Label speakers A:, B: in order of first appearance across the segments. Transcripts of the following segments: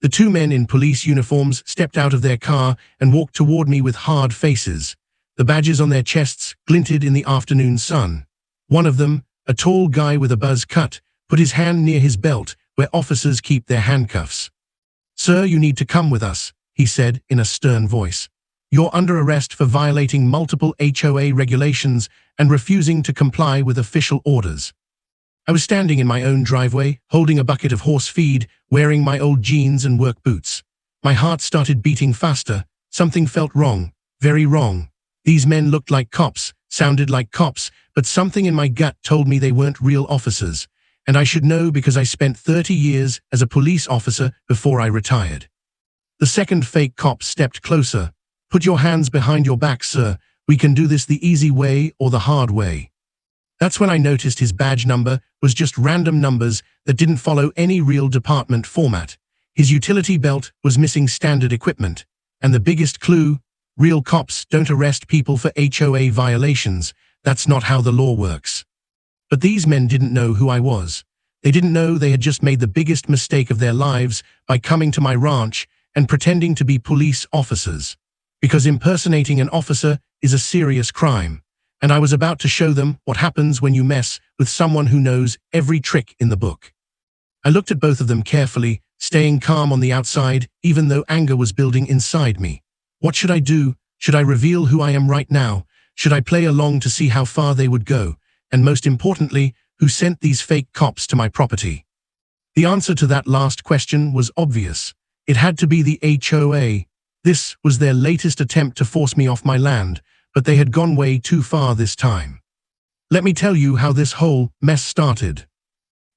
A: The two men in police uniforms stepped out of their car and walked toward me with hard faces. The badges on their chests glinted in the afternoon sun. One of them, a tall guy with a buzz cut, put his hand near his belt, where officers keep their handcuffs. "Sir, you need to come with us," he said in a stern voice. "You're under arrest for violating multiple HOA regulations and refusing to comply with official orders." I was standing in my own driveway, holding a bucket of horse feed, wearing my old jeans and work boots. My heart started beating faster. Something felt wrong, very wrong. These men looked like cops, sounded like cops, but something in my gut told me they weren't real officers. And I should know because I spent 30 years as a police officer before I retired. The second fake cop stepped closer. "Put your hands behind your back, sir. We can do this the easy way or the hard way." That's when I noticed his badge number was just random numbers that didn't follow any real department format. His utility belt was missing standard equipment. And the biggest clue, real cops don't arrest people for HOA violations. That's not how the law works. But these men didn't know who I was. They didn't know they had just made the biggest mistake of their lives by coming to my ranch and pretending to be police officers. Because impersonating an officer is a serious crime. And I was about to show them what happens when you mess with someone who knows every trick in the book. I looked at both of them carefully, staying calm on the outside, even though anger was building inside me. What should I do? Should I reveal who I am right now? Should I play along to see how far they would go? And most importantly, who sent these fake cops to my property? The answer to that last question was obvious. It had to be the HOA. This was their latest attempt to force me off my land, but they had gone way too far this time. Let me tell you how this whole mess started.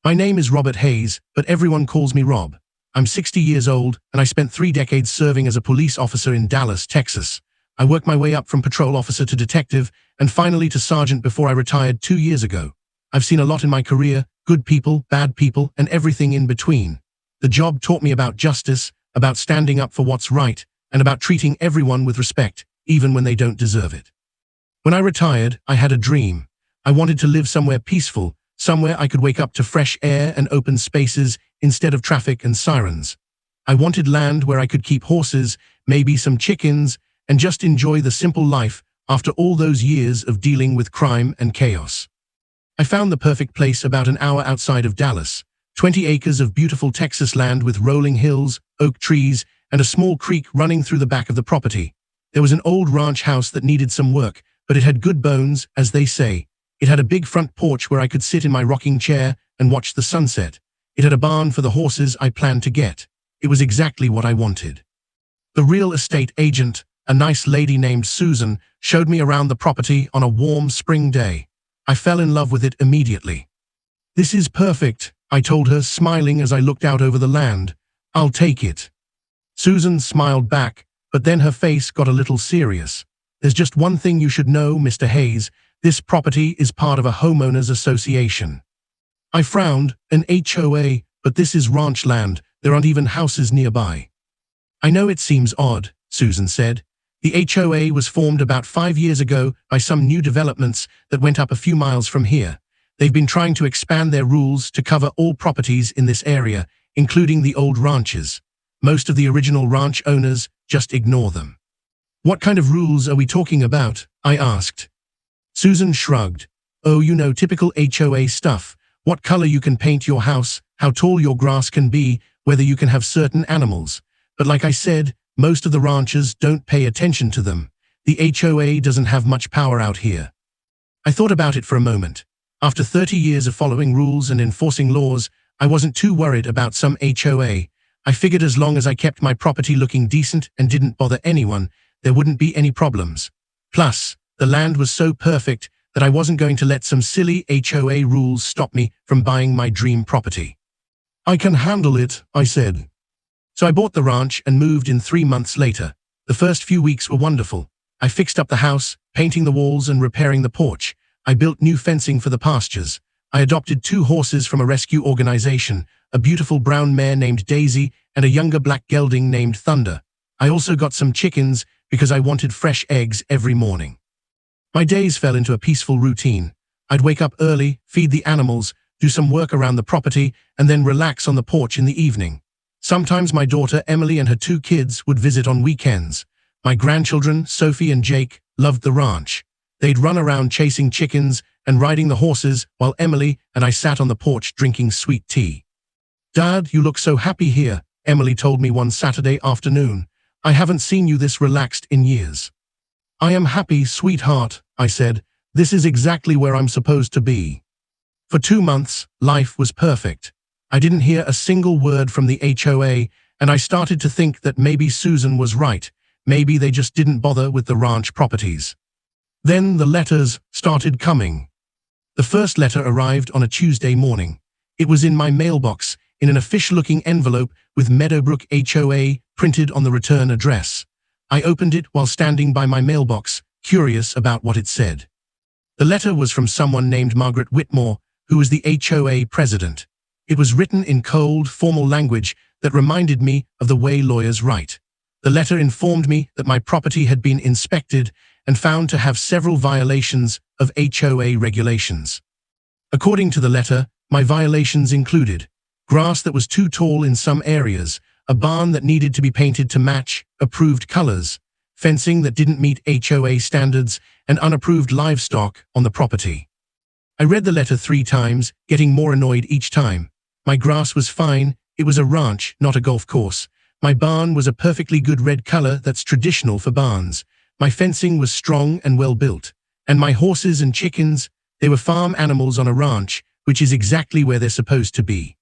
A: My name is Robert Hayes, but everyone calls me Rob. I'm 60 years old, and I spent 3 decades serving as a police officer in Dallas, Texas. I worked my way up from patrol officer to detective, and finally to sergeant before I retired 2 years ago. I've seen a lot in my career, good people, bad people, and everything in between. The job taught me about justice, about standing up for what's right, and about treating everyone with respect, even when they don't deserve it. When I retired, I had a dream. I wanted to live somewhere peaceful, somewhere I could wake up to fresh air and open spaces instead of traffic and sirens. I wanted land where I could keep horses, maybe some chickens, and just enjoy the simple life after all those years of dealing with crime and chaos. I found the perfect place about an hour outside of Dallas, 20 acres of beautiful Texas land with rolling hills, oak trees, and a small creek running through the back of the property. There was an old ranch house that needed some work, but it had good bones, as they say. It had a big front porch where I could sit in my rocking chair and watch the sunset. It had a barn for the horses I planned to get. It was exactly what I wanted. The real estate agent, a nice lady named Susan, showed me around the property on a warm spring day. I fell in love with it immediately. "This is perfect," I told her, smiling as I looked out over the land. "I'll take it." Susan smiled back, but then her face got a little serious. "There's just one thing you should know, Mr. Hayes. This property is part of a homeowners association." I frowned. "An HOA, but this is ranch land. There aren't even houses nearby." "I know it seems odd," Susan said. "The HOA was formed about 5 years ago by some new developments that went up a few miles from here. They've been trying to expand their rules to cover all properties in this area, including the old ranches. Most of the original ranch owners just ignore them." "What kind of rules are we talking about?" I asked. Susan shrugged. "Oh, you know, typical HOA stuff. What color you can paint your house, how tall your grass can be, whether you can have certain animals. But like I said, most of the ranchers don't pay attention to them. The HOA doesn't have much power out here." I thought about it for a moment. After 30 years of following rules and enforcing laws, I wasn't too worried about some HOA. I figured as long as I kept my property looking decent and didn't bother anyone, there wouldn't be any problems. Plus, the land was so perfect that I wasn't going to let some silly HOA rules stop me from buying my dream property. "I can handle it," I said. So I bought the ranch and moved in 3 months later. The first few weeks were wonderful. I fixed up the house, painting the walls and repairing the porch. I built new fencing for the pastures. I adopted 2 horses from a rescue organization, a beautiful brown mare named Daisy and a younger black gelding named Thunder. I also got some chickens because I wanted fresh eggs every morning. My days fell into a peaceful routine. I'd wake up early, feed the animals, do some work around the property, and then relax on the porch in the evening. Sometimes my daughter Emily and her 2 kids would visit on weekends. My grandchildren, Sophie and Jake, loved the ranch. They'd run around chasing chickens and riding the horses while Emily and I sat on the porch drinking sweet tea. "Dad, you look so happy here," Emily told me one Saturday afternoon. "I haven't seen you this relaxed in years." "I am happy, sweetheart," I said. "This is exactly where I'm supposed to be." For 2 months, life was perfect. I didn't hear a single word from the HOA, and I started to think that maybe Susan was right. Maybe they just didn't bother with the ranch properties. Then the letters started coming. The first letter arrived on a Tuesday morning. It was in my mailbox, in an official-looking envelope with Meadowbrook HOA printed on the return address. I opened it while standing by my mailbox, curious about what it said. The letter was from someone named Margaret Whitmore, who was the HOA president. It was written in cold, formal language that reminded me of the way lawyers write. The letter informed me that my property had been inspected and found to have several violations of HOA regulations. According to the letter, my violations included grass that was too tall in some areas, a barn that needed to be painted to match approved colors, fencing that didn't meet HOA standards, and unapproved livestock on the property. I read the letter 3 times, getting more annoyed each time. My grass was fine. It was a ranch, not a golf course. My barn was a perfectly good red color that's traditional for barns. My fencing was strong and well built. And my horses and chickens, they were farm animals on a ranch, which is exactly where they're supposed to be.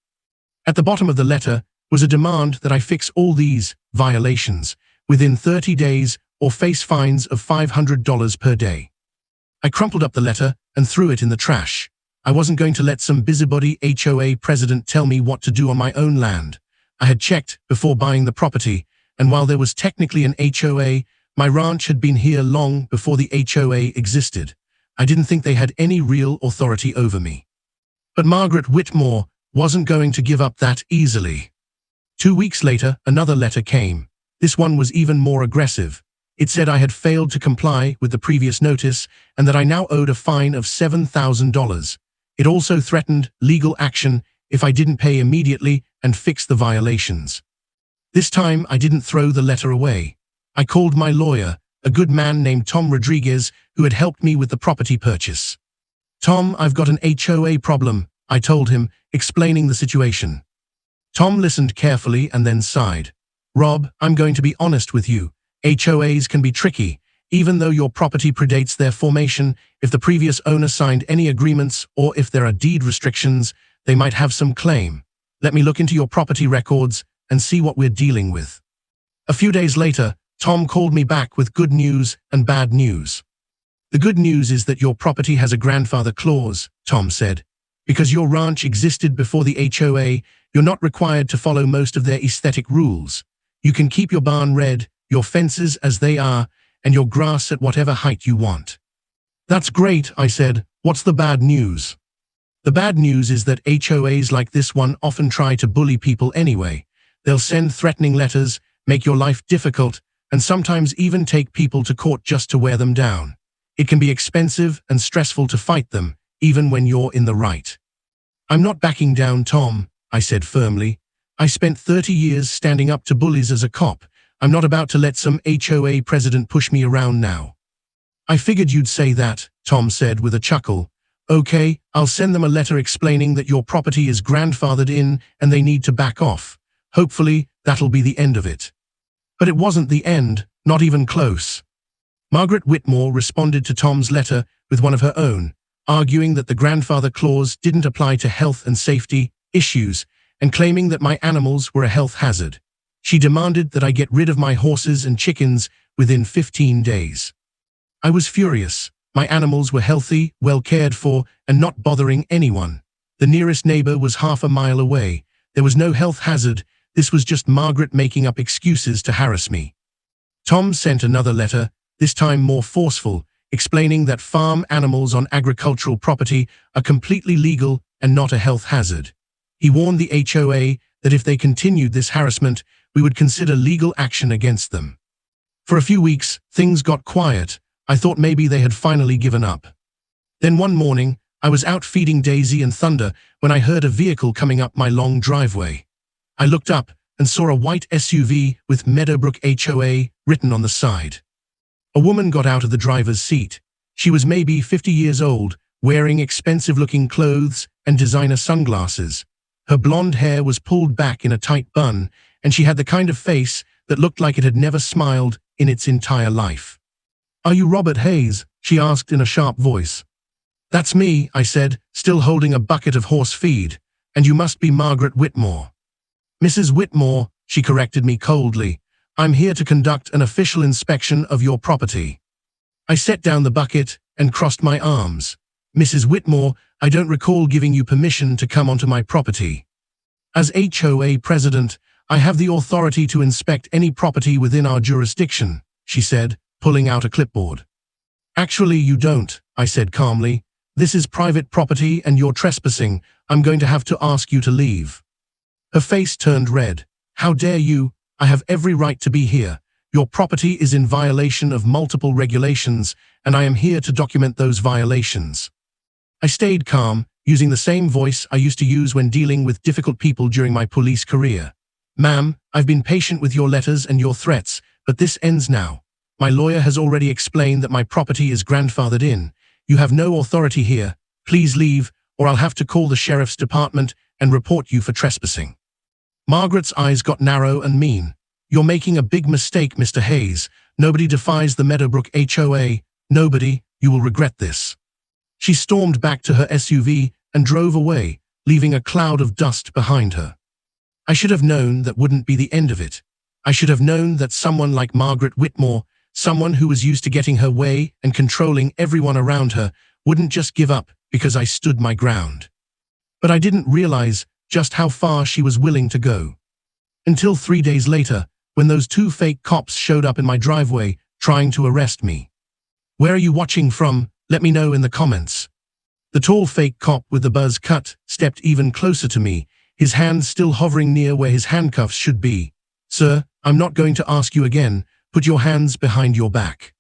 A: At the bottom of the letter was a demand that I fix all these violations within 30 days or face fines of $500 per day. I crumpled up the letter and threw it in the trash. I wasn't going to let some busybody HOA president tell me what to do on my own land. I had checked before buying the property, and while there was technically an HOA, my ranch had been here long before the HOA existed. I didn't think they had any real authority over me. But Margaret Whitmore wasn't going to give up that easily. 2 weeks later, another letter came. This one was even more aggressive. It said I had failed to comply with the previous notice and that I now owed a fine of $7,000. It also threatened legal action if I didn't pay immediately and fix the violations. This time, I didn't throw the letter away. I called my lawyer, a good man named Tom Rodriguez, who had helped me with the property purchase. "Tom, I've got an HOA problem," I told him, explaining the situation. Tom listened carefully and then sighed. "Rob, I'm going to be honest with you. HOAs can be tricky. Even though your property predates their formation, if the previous owner signed any agreements or if there are deed restrictions, they might have some claim. Let me look into your property records and see what we're dealing with." A few days later, Tom called me back with good news and bad news. "The good news is that your property has a grandfather clause," Tom said. "Because your ranch existed before the HOA, you're not required to follow most of their aesthetic rules. You can keep your barn red, your fences as they are, and your grass at whatever height you want." "That's great," I said. "What's the bad news?" "The bad news is that HOAs like this one often try to bully people anyway. They'll send threatening letters, make your life difficult, and sometimes even take people to court just to wear them down. It can be expensive and stressful to fight them, even when you're in the right." "I'm not backing down, Tom," I said firmly. "I spent 30 years standing up to bullies as a cop. I'm not about to let some HOA president push me around now." "I figured you'd say that," Tom said with a chuckle. "Okay, I'll send them a letter explaining that your property is grandfathered in and they need to back off. Hopefully, that'll be the end of it." But it wasn't the end, not even close. Margaret Whitmore responded to Tom's letter with one of her own, arguing that the grandfather clause didn't apply to health and safety issues and claiming that my animals were a health hazard. She demanded that I get rid of my horses and chickens within 15 days. I was furious. My animals were healthy, well cared for, and not bothering anyone. The nearest neighbor was half a mile away. There was no health hazard. This was just Margaret making up excuses to harass me. Tom sent another letter, this time more forceful, explaining that farm animals on agricultural property are completely legal and not a health hazard. He warned the HOA that if they continued this harassment, we would consider legal action against them. For a few weeks, things got quiet. I thought maybe they had finally given up. Then one morning, I was out feeding Daisy and Thunder when I heard a vehicle coming up my long driveway. I looked up and saw a white SUV with Meadowbrook HOA written on the side. A woman got out of the driver's seat. She was maybe 50 years old, wearing expensive-looking clothes and designer sunglasses. Her blonde hair was pulled back in a tight bun, and she had the kind of face that looked like it had never smiled in its entire life. "Are you Robert Hayes?" she asked in a sharp voice. "That's me," I said, still holding a bucket of horse feed. "And you must be Margaret Whitmore." "Mrs. Whitmore," she corrected me coldly. "I'm here to conduct an official inspection of your property." I set down the bucket and crossed my arms. "Mrs. Whitmore, I don't recall giving you permission to come onto my property. As HOA president, I have the authority to inspect any property within our jurisdiction," she said, pulling out a clipboard. "Actually, you don't," I said calmly. "This is private property and you're trespassing. I'm going to have to ask you to leave." Her face turned red. "How dare you? I have every right to be here. Your property is in violation of multiple regulations, and I am here to document those violations." I stayed calm, using the same voice I used to use when dealing with difficult people during my police career. "Ma'am, I've been patient with your letters and your threats, but this ends now. My lawyer has already explained that my property is grandfathered in. You have no authority here. Please leave, or I'll have to call the sheriff's department and report you for trespassing." Margaret's eyes got narrow and mean. "You're making a big mistake, Mr. Hayes. Nobody defies the Meadowbrook HOA. Nobody. You will regret this." She stormed back to her SUV and drove away, leaving a cloud of dust behind her. I should have known that wouldn't be the end of it. I should have known that someone like Margaret Whitmore, someone who was used to getting her way and controlling everyone around her, wouldn't just give up because I stood my ground. But I didn't realize just how far she was willing to go. Until 3 days later, when those 2 fake cops showed up in my driveway trying to arrest me. "Where are you watching from? Let me know in the comments." The tall fake cop with the buzz cut stepped even closer to me, his hand still hovering near where his handcuffs should be. "Sir, I'm not going to ask you again. Put your hands behind your back."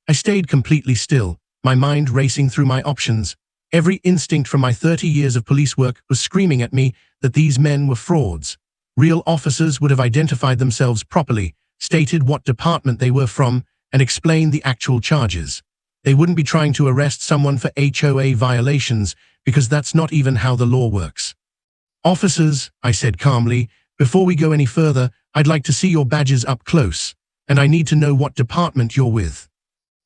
A: I stayed completely still, my mind racing through my options. Every instinct from my 30 years of police work was screaming at me that these men were frauds. Real officers would have identified themselves properly, stated what department they were from, and explained the actual charges. They wouldn't be trying to arrest someone for HOA violations, because that's not even how the law works. "Officers," I said calmly, "before we go any further, I'd like to see your badges up close, and I need to know what department you're with."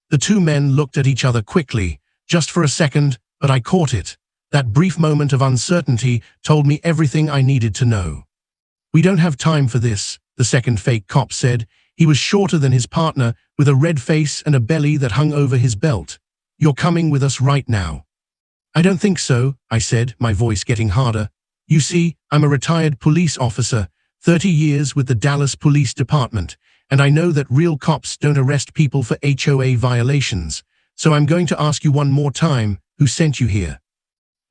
A: The 2 men looked at each other quickly, just for a second, but I caught it. That brief moment of uncertainty told me everything I needed to know. "We don't have time for this," the second fake cop said. He was shorter than his partner, with a red face and a belly that hung over his belt. "You're coming with us right now." "I don't think so," I said, my voice getting harder. "You see, I'm a retired police officer, 30 years with the Dallas Police Department, and I know that real cops don't arrest people for HOA violations, so I'm going to ask you one more time, who sent you here?"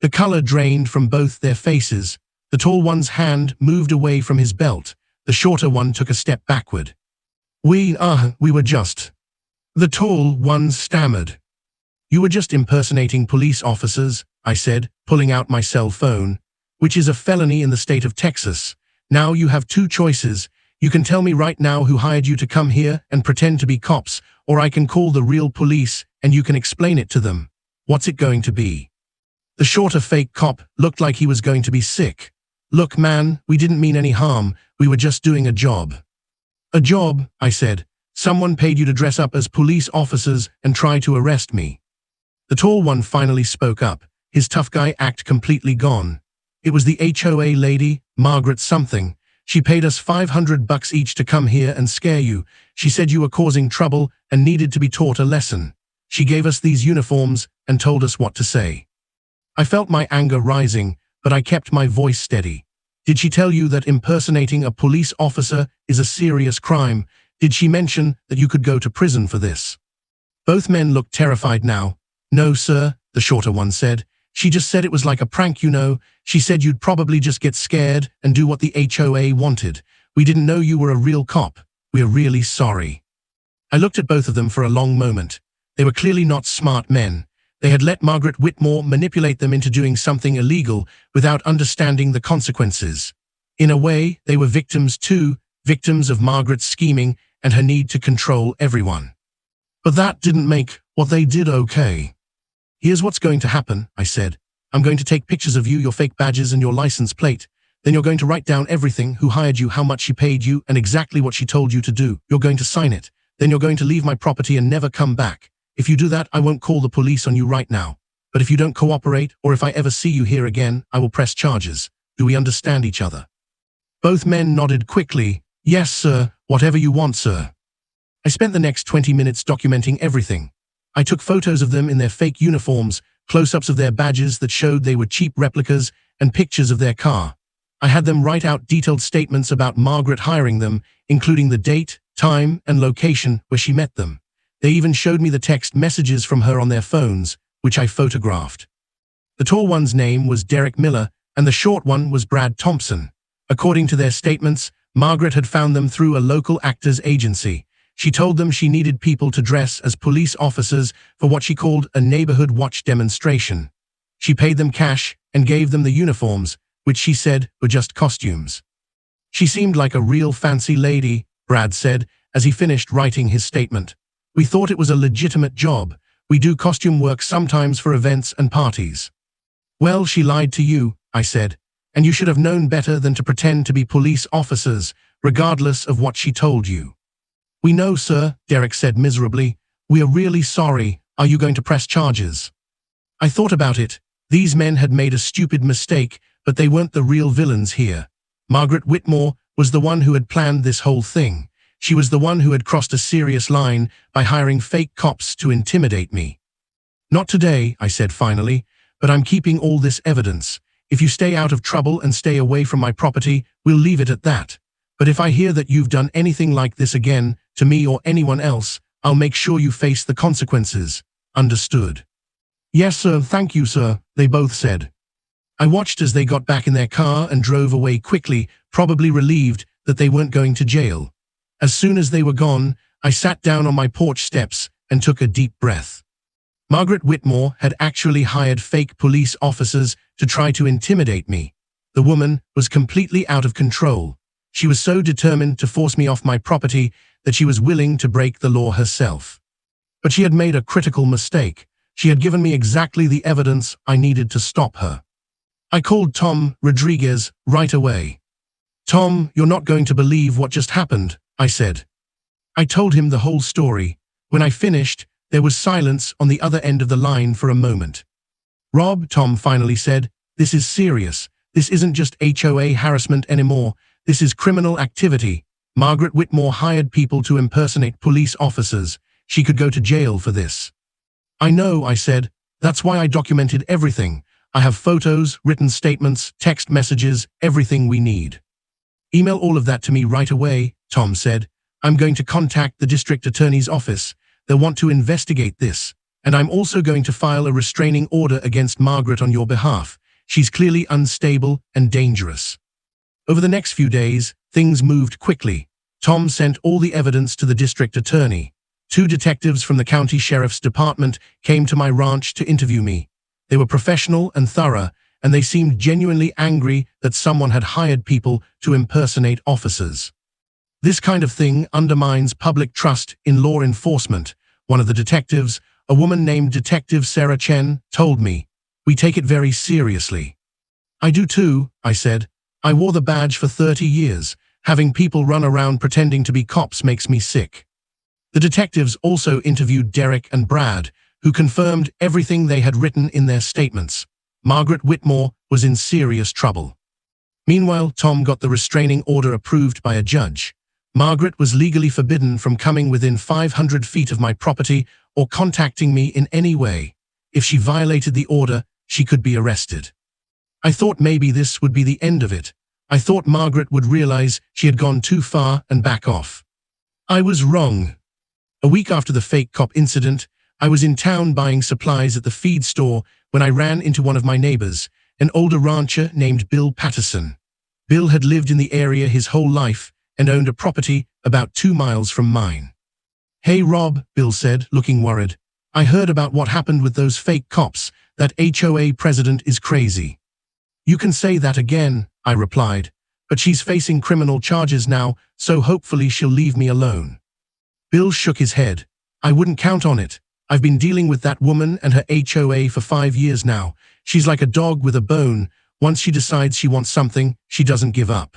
A: The color drained from both their faces. The tall one's hand moved away from his belt. The shorter one took a step backward. We were just..." The tall one stammered. "You were just impersonating police officers," I said, pulling out my cell phone, "which is a felony in the state of Texas. Now you have 2 choices. You can tell me right now who hired you to come here and pretend to be cops, or I can call the real police and you can explain it to them. What's it going to be?" The shorter fake cop looked like he was going to be sick. "Look, man, we didn't mean any harm. We were just doing a job." "A job," I said. "Someone paid you to dress up as police officers and try to arrest me." The tall one finally spoke up, his tough guy act completely gone. "It was the HOA lady, Margaret something. She paid us $500 each to come here and scare you. She said you were causing trouble and needed to be taught a lesson. She gave us these uniforms and told us what to say." I felt my anger rising, but I kept my voice steady. "Did she tell you that impersonating a police officer is a serious crime? Did she mention that you could go to prison for this?" Both men looked terrified now. "No, sir," the shorter one said. "She just said it was like a prank, you know. She said you'd probably just get scared and do what the HOA wanted. We didn't know you were a real cop. We're really sorry." I looked at both of them for a long moment. They were clearly not smart men. They had let Margaret Whitmore manipulate them into doing something illegal without understanding the consequences. In a way, they were victims too, victims of Margaret's scheming and her need to control everyone. But that didn't make what they did okay. Here's what's going to happen, I said. I'm going to take pictures of you, your fake badges and your license plate. Then you're going to write down everything, who hired you, how much she paid you, and exactly what she told you to do. You're going to sign it. Then you're going to leave my property and never come back. If you do that, I won't call the police on you right now. But if you don't cooperate, or if I ever see you here again, I will press charges. Do we understand each other? Both men nodded quickly. Yes, sir. Whatever you want, sir. I spent the next 20 minutes documenting everything. I took photos of them in their fake uniforms, close-ups of their badges that showed they were cheap replicas, and pictures of their car. I had them write out detailed statements about Margaret hiring them, including the date, time, and location where she met them. They even showed me the text messages from her on their phones, which I photographed. The tall one's name was Derek Miller, and the short one was Brad Thompson. According to their statements, Margaret had found them through a local actors agency. She told them she needed people to dress as police officers for what she called a neighborhood watch demonstration. She paid them cash and gave them the uniforms, which she said were just costumes. She seemed like a real fancy lady, Brad said, as he finished writing his statement. We thought it was a legitimate job. We do costume work sometimes for events and parties. Well, she lied to you, I said, and you should have known better than to pretend to be police officers, regardless of what she told you. We know, sir, Derek said miserably. We are really sorry. Are you going to press charges? I thought about it. These men had made a stupid mistake, but they weren't the real villains here. Margaret Whitmore was the one who had planned this whole thing. She was the one who had crossed a serious line by hiring fake cops to intimidate me. Not today, I said finally, but I'm keeping all this evidence. If you stay out of trouble and stay away from my property, we'll leave it at that. But if I hear that you've done anything like this again, to me or anyone else, I'll make sure you face the consequences. Understood? Yes, sir, thank you, sir, they both said. I watched as they got back in their car and drove away quickly, probably relieved that they weren't going to jail. As soon as they were gone, I sat down on my porch steps and took a deep breath. Margaret Whitmore had actually hired fake police officers to try to intimidate me. The woman was completely out of control. She was so determined to force me off my property that she was willing to break the law herself. But she had made a critical mistake. She had given me exactly the evidence I needed to stop her. I called Tom Rodriguez right away. Tom, you're not going to believe what just happened, I said. I told him the whole story. When I finished, there was silence on the other end of the line for a moment. Rob, Tom finally said, this is serious. This isn't just HOA harassment anymore. This is criminal activity. Margaret Whitmore hired people to impersonate police officers. She could go to jail for this. I know, I said. That's why I documented everything. I have photos, written statements, text messages, everything we need. Email all of that to me right away, Tom said. I'm going to contact the district attorney's office. They'll want to investigate this. And I'm also going to file a restraining order against Margaret on your behalf. She's clearly unstable and dangerous. Over the next few days, things moved quickly. Tom sent all the evidence to the district attorney. 2 detectives from the county sheriff's department came to my ranch to interview me. They were professional and thorough, and they seemed genuinely angry that someone had hired people to impersonate officers. This kind of thing undermines public trust in law enforcement. One of the detectives, a woman named Detective Sarah Chen, told me. We take it very seriously. I do too, I said. I wore the badge for 30 years. Having people run around pretending to be cops makes me sick. The detectives also interviewed Derek and Brad, who confirmed everything they had written in their statements. Margaret Whitmore was in serious trouble. Meanwhile, Tom got the restraining order approved by a judge. Margaret was legally forbidden from coming within 500 feet of my property or contacting me in any way. If she violated the order, she could be arrested. I thought maybe this would be the end of it. I thought Margaret would realize she had gone too far and back off. I was wrong. A week after the fake cop incident, I was in town buying supplies at the feed store when I ran into one of my neighbors, an older rancher named Bill Patterson. Bill had lived in the area his whole life and owned a property about 2 miles from mine. Hey Rob, Bill said, looking worried. I heard about what happened with those fake cops. That HOA president is crazy. You can say that again, I replied. but she's facing criminal charges now, so hopefully she'll leave me alone. Bill shook his head. I wouldn't count on it. I've been dealing with that woman and her HOA for 5 years now. She's like a dog with a bone. Once she decides she wants something, she doesn't give up.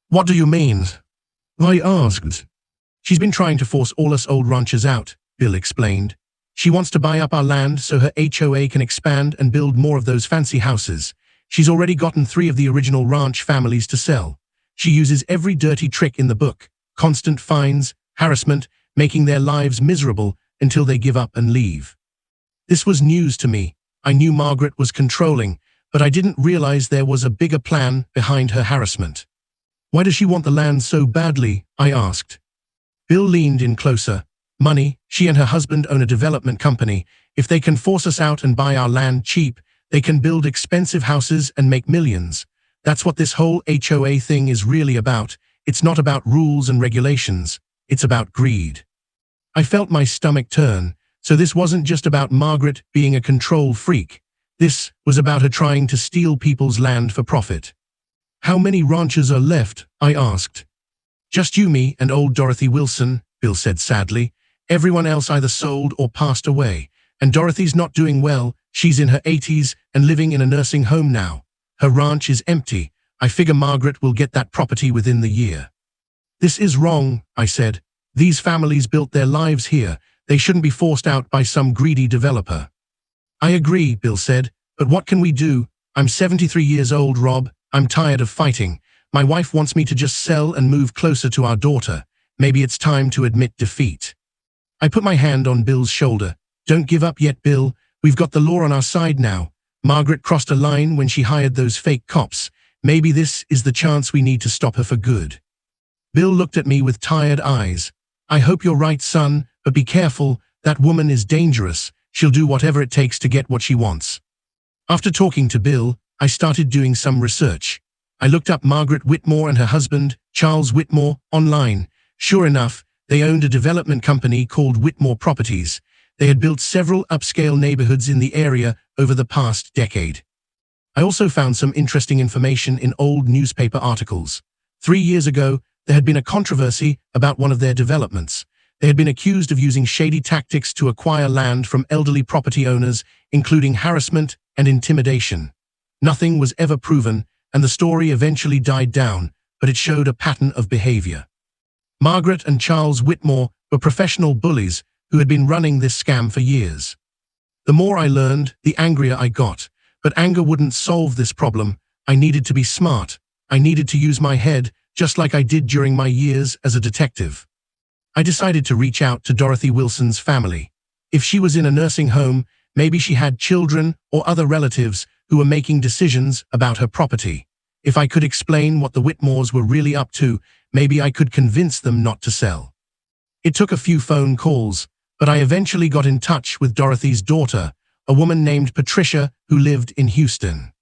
A: What do you mean? I asked. She's been trying to force all us old ranchers out, Bill explained. She wants to buy up our land so her HOA can expand and build more of those fancy houses. She's already gotten 3 of the original ranch families to sell. She uses every dirty trick in the book, constant fines, harassment, making their lives miserable until they give up and leave. This was news to me. I knew Margaret was controlling, but I didn't realize there was a bigger plan behind her harassment. Why does she want the land so badly? I asked. Bill leaned in closer. Money. She and her husband own a development company. If they can force us out and buy our land cheap, they can build expensive houses and make millions. That's what this whole HOA thing is really about. It's not about rules and regulations. It's about greed. I felt my stomach turn. So this wasn't just about Margaret being a control freak. This was about her trying to steal people's land for profit. How many ranchers are left? I asked. Just you, me, and old Dorothy Wilson, Bill said sadly. Everyone else either sold or passed away. And Dorothy's not doing well. She's in her 80s and living in a nursing home now. Her ranch is empty. I figure Margaret will get that property within the year. This is wrong, I said. These families built their lives here. They shouldn't be forced out by some greedy developer. I agree, Bill said, but what can we do? I'm 73 years old, Rob. I'm tired of fighting. My wife wants me to just sell and move closer to our daughter. Maybe it's time to admit defeat. I put my hand on Bill's shoulder. Don't give up yet, Bill. We've got the law on our side now. Margaret crossed a line when she hired those fake cops. Maybe this is the chance we need to stop her for good. Bill looked at me with tired eyes. I hope you're right, son, but be careful. That woman is dangerous. She'll do whatever it takes to get what she wants. After talking to Bill, I started doing some research. I looked up Margaret Whitmore and her husband, Charles Whitmore, online. Sure enough, they owned a development company called Whitmore Properties. They had built several upscale neighborhoods in the area over the past decade. I also found some interesting information in old newspaper articles. 3 years ago, there had been a controversy about one of their developments. They had been accused of using shady tactics to acquire land from elderly property owners, including harassment and intimidation. Nothing was ever proven, and the story eventually died down, but it showed a pattern of behavior. Margaret and Charles Whitmore were professional bullies who had been running this scam for years. The more I learned, the angrier I got. But anger wouldn't solve this problem. I needed to be smart. I needed to use my head, just like I did during my years as a detective. I decided to reach out to Dorothy Wilson's family. If she was in a nursing home, maybe she had children or other relatives who were making decisions about her property. If I could explain what the Whitmores were really up to, maybe I could convince them not to sell. It took a few phone calls, but I eventually got in touch with Dorothy's daughter, a woman named Patricia who lived in Houston.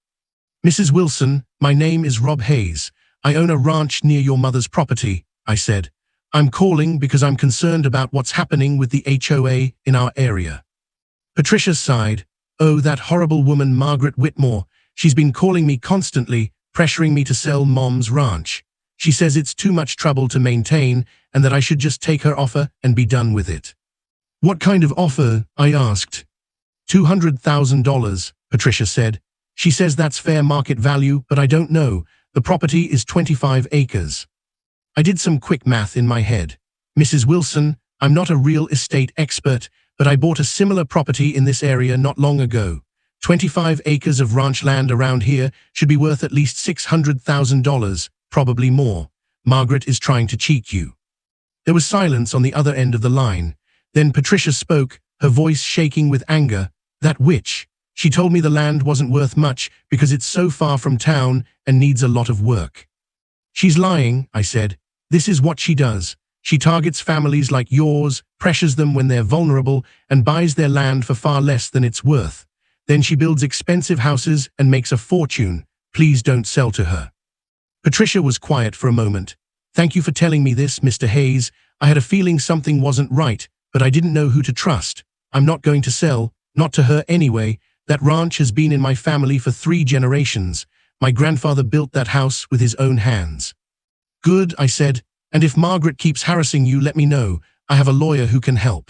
A: Mrs. Wilson, my name is Rob Hayes. I own a ranch near your mother's property, I said. I'm calling because I'm concerned about what's happening with the HOA in our area. Patricia sighed. Oh, that horrible woman Margaret Whitmore. She's been calling me constantly, pressuring me to sell Mom's ranch. She says it's too much trouble to maintain and that I should just take her offer and be done with it. What kind of offer? I asked. $200,000, Patricia said. She says that's fair market value, but I don't know. The property is 25 acres. I did some quick math in my head. Mrs. Wilson, I'm not a real estate expert, but I bought a similar property in this area not long ago. 25 acres of ranch land around here should be worth at least $600,000, probably more. Margaret is trying to cheat you. There was silence on the other end of the line. Then Patricia spoke, her voice shaking with anger. That witch. She told me the land wasn't worth much because it's so far from town and needs a lot of work. She's lying, I said. This is what she does. She targets families like yours, pressures them when they're vulnerable, and buys their land for far less than it's worth. Then she builds expensive houses and makes a fortune. Please don't sell to her. Patricia was quiet for a moment. Thank you for telling me this, Mr. Hayes. I had a feeling something wasn't right, but I didn't know who to trust. I'm not going to sell, not to her anyway. That ranch has been in my family for 3 generations. My grandfather built that house with his own hands. Good, I said, and if Margaret keeps harassing you, let me know. I have a lawyer who can help.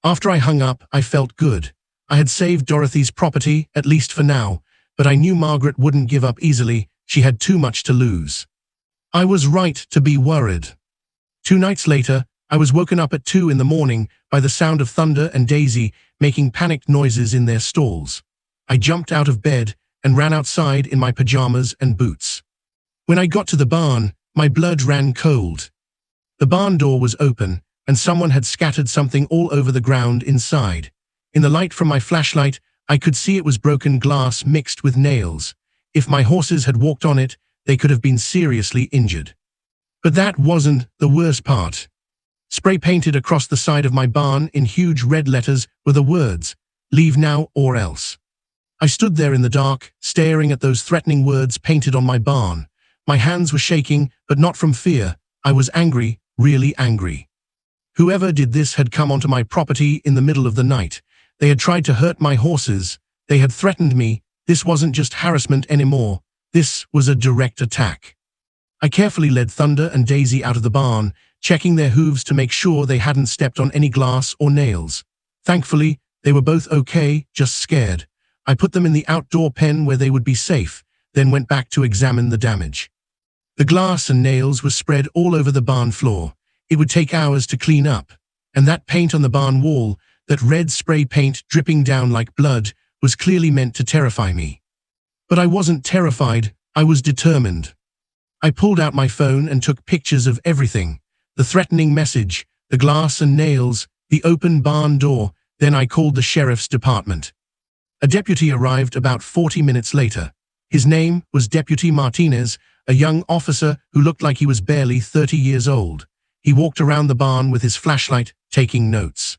A: After I hung up, I felt good. I had saved Dorothy's property, at least for now, but I knew Margaret wouldn't give up easily. She had too much to lose. I was right to be worried. 2 nights later, I was woken up at 2 in the morning by the sound of Thunder and Daisy making panicked noises in their stalls. I jumped out of bed and ran outside in my pajamas and boots. When I got to the barn, my blood ran cold. The barn door was open, and someone had scattered something all over the ground inside. In the light from my flashlight, I could see it was broken glass mixed with nails. If my horses had walked on it, they could have been seriously injured. But that wasn't the worst part. Spray painted across the side of my barn in huge red letters were the words, "Leave now or else." I stood there in the dark, staring at those threatening words painted on my barn. My hands were shaking, but not from fear. I was angry, really angry. Whoever did this had come onto my property in the middle of the night. They had tried to hurt my horses. They had threatened me. This wasn't just harassment anymore. This was a direct attack. I carefully led Thunder and Daisy out of the barn, checking their hooves to make sure they hadn't stepped on any glass or nails. Thankfully, they were both okay, just scared. I put them in the outdoor pen where they would be safe, then went back to examine the damage. The glass and nails were spread all over the barn floor. It would take hours to clean up, and that paint on the barn wall, that red spray paint dripping down like blood, was clearly meant to terrify me. But I wasn't terrified, I was determined. I pulled out my phone and took pictures of everything. The threatening message, the glass and nails, the open barn door. Then I called the sheriff's department. A deputy arrived about 40 minutes later. His name was Deputy Martinez, a young officer who looked like he was barely 30 years old. He walked around the barn with his flashlight, taking notes.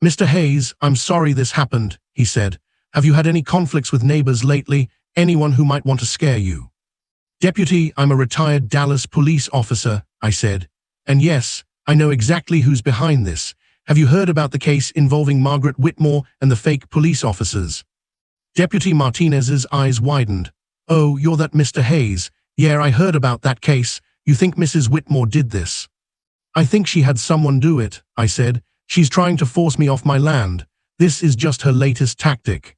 A: "Mr. Hayes, I'm sorry this happened," he said. "Have you had any conflicts with neighbors lately? Anyone who might want to scare you?" "Deputy, I'm a retired Dallas police officer," I said. "And yes, I know exactly who's behind this. Have you heard about the case involving Margaret Whitmore and the fake police officers?" Deputy Martinez's eyes widened. "Oh, you're that Mr. Hayes. Yeah, I heard about that case. You think Mrs. Whitmore did this?" "I think she had someone do it," I said. "She's trying to force me off my land. This is just her latest tactic."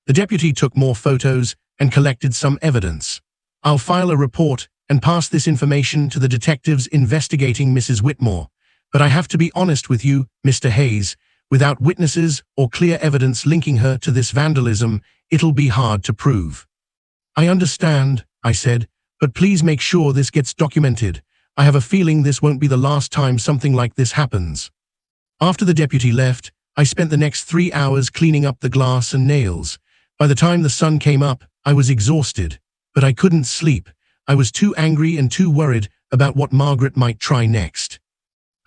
A: The deputy took more photos and collected some evidence. "I'll file a report and pass this information to the detectives investigating Mrs. Whitmore. But I have to be honest with you, Mr. Hayes. Without witnesses or clear evidence linking her to this vandalism, it'll be hard to prove." "I understand," I said, "but please make sure this gets documented. I have a feeling this won't be the last time something like this happens." After the deputy left, I spent the next 3 hours cleaning up the glass and nails. By the time the sun came up, I was exhausted, but I couldn't sleep. I was too angry and too worried about what Margaret might try next.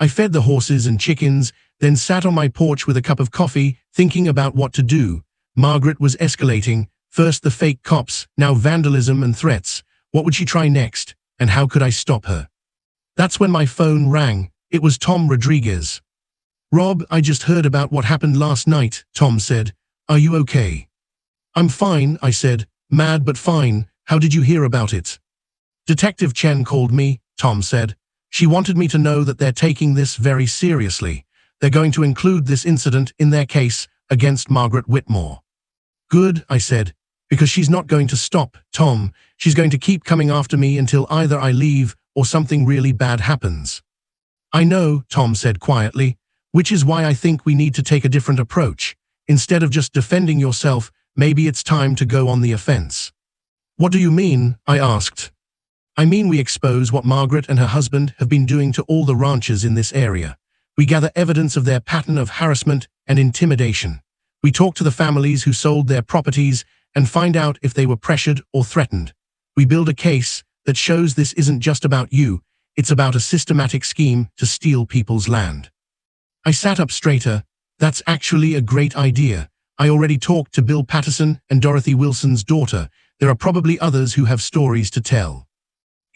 A: I fed the horses and chickens, then sat on my porch with a cup of coffee, thinking about what to do. Margaret was escalating. First the fake cops, now vandalism and threats. What would she try next, and how could I stop her? That's when my phone rang. It was Tom Rodriguez. "Rob, I just heard about what happened last night," Tom said. "Are you okay?" "I'm fine," I said. "Mad but fine. How did you hear about it?" "Detective Chen called me," Tom said. "She wanted me to know that they're taking this very seriously. They're going to include this incident in their case against Margaret Whitmore." "Good," I said, "because she's not going to stop, Tom. She's going to keep coming after me until either I leave or something really bad happens." "I know," Tom said quietly, "which is why I think we need to take a different approach. Instead of just defending yourself, maybe it's time to go on the offense." "What do you mean?" I asked. "I mean we expose what Margaret and her husband have been doing to all the ranchers in this area. We gather evidence of their pattern of harassment and intimidation. We talk to the families who sold their properties and find out if they were pressured or threatened. We build a case that shows this isn't just about you, it's about a systematic scheme to steal people's land." I sat up straighter. "That's actually a great idea. I already talked to Bill Patterson and Dorothy Wilson's daughter. There are probably others who have stories to tell."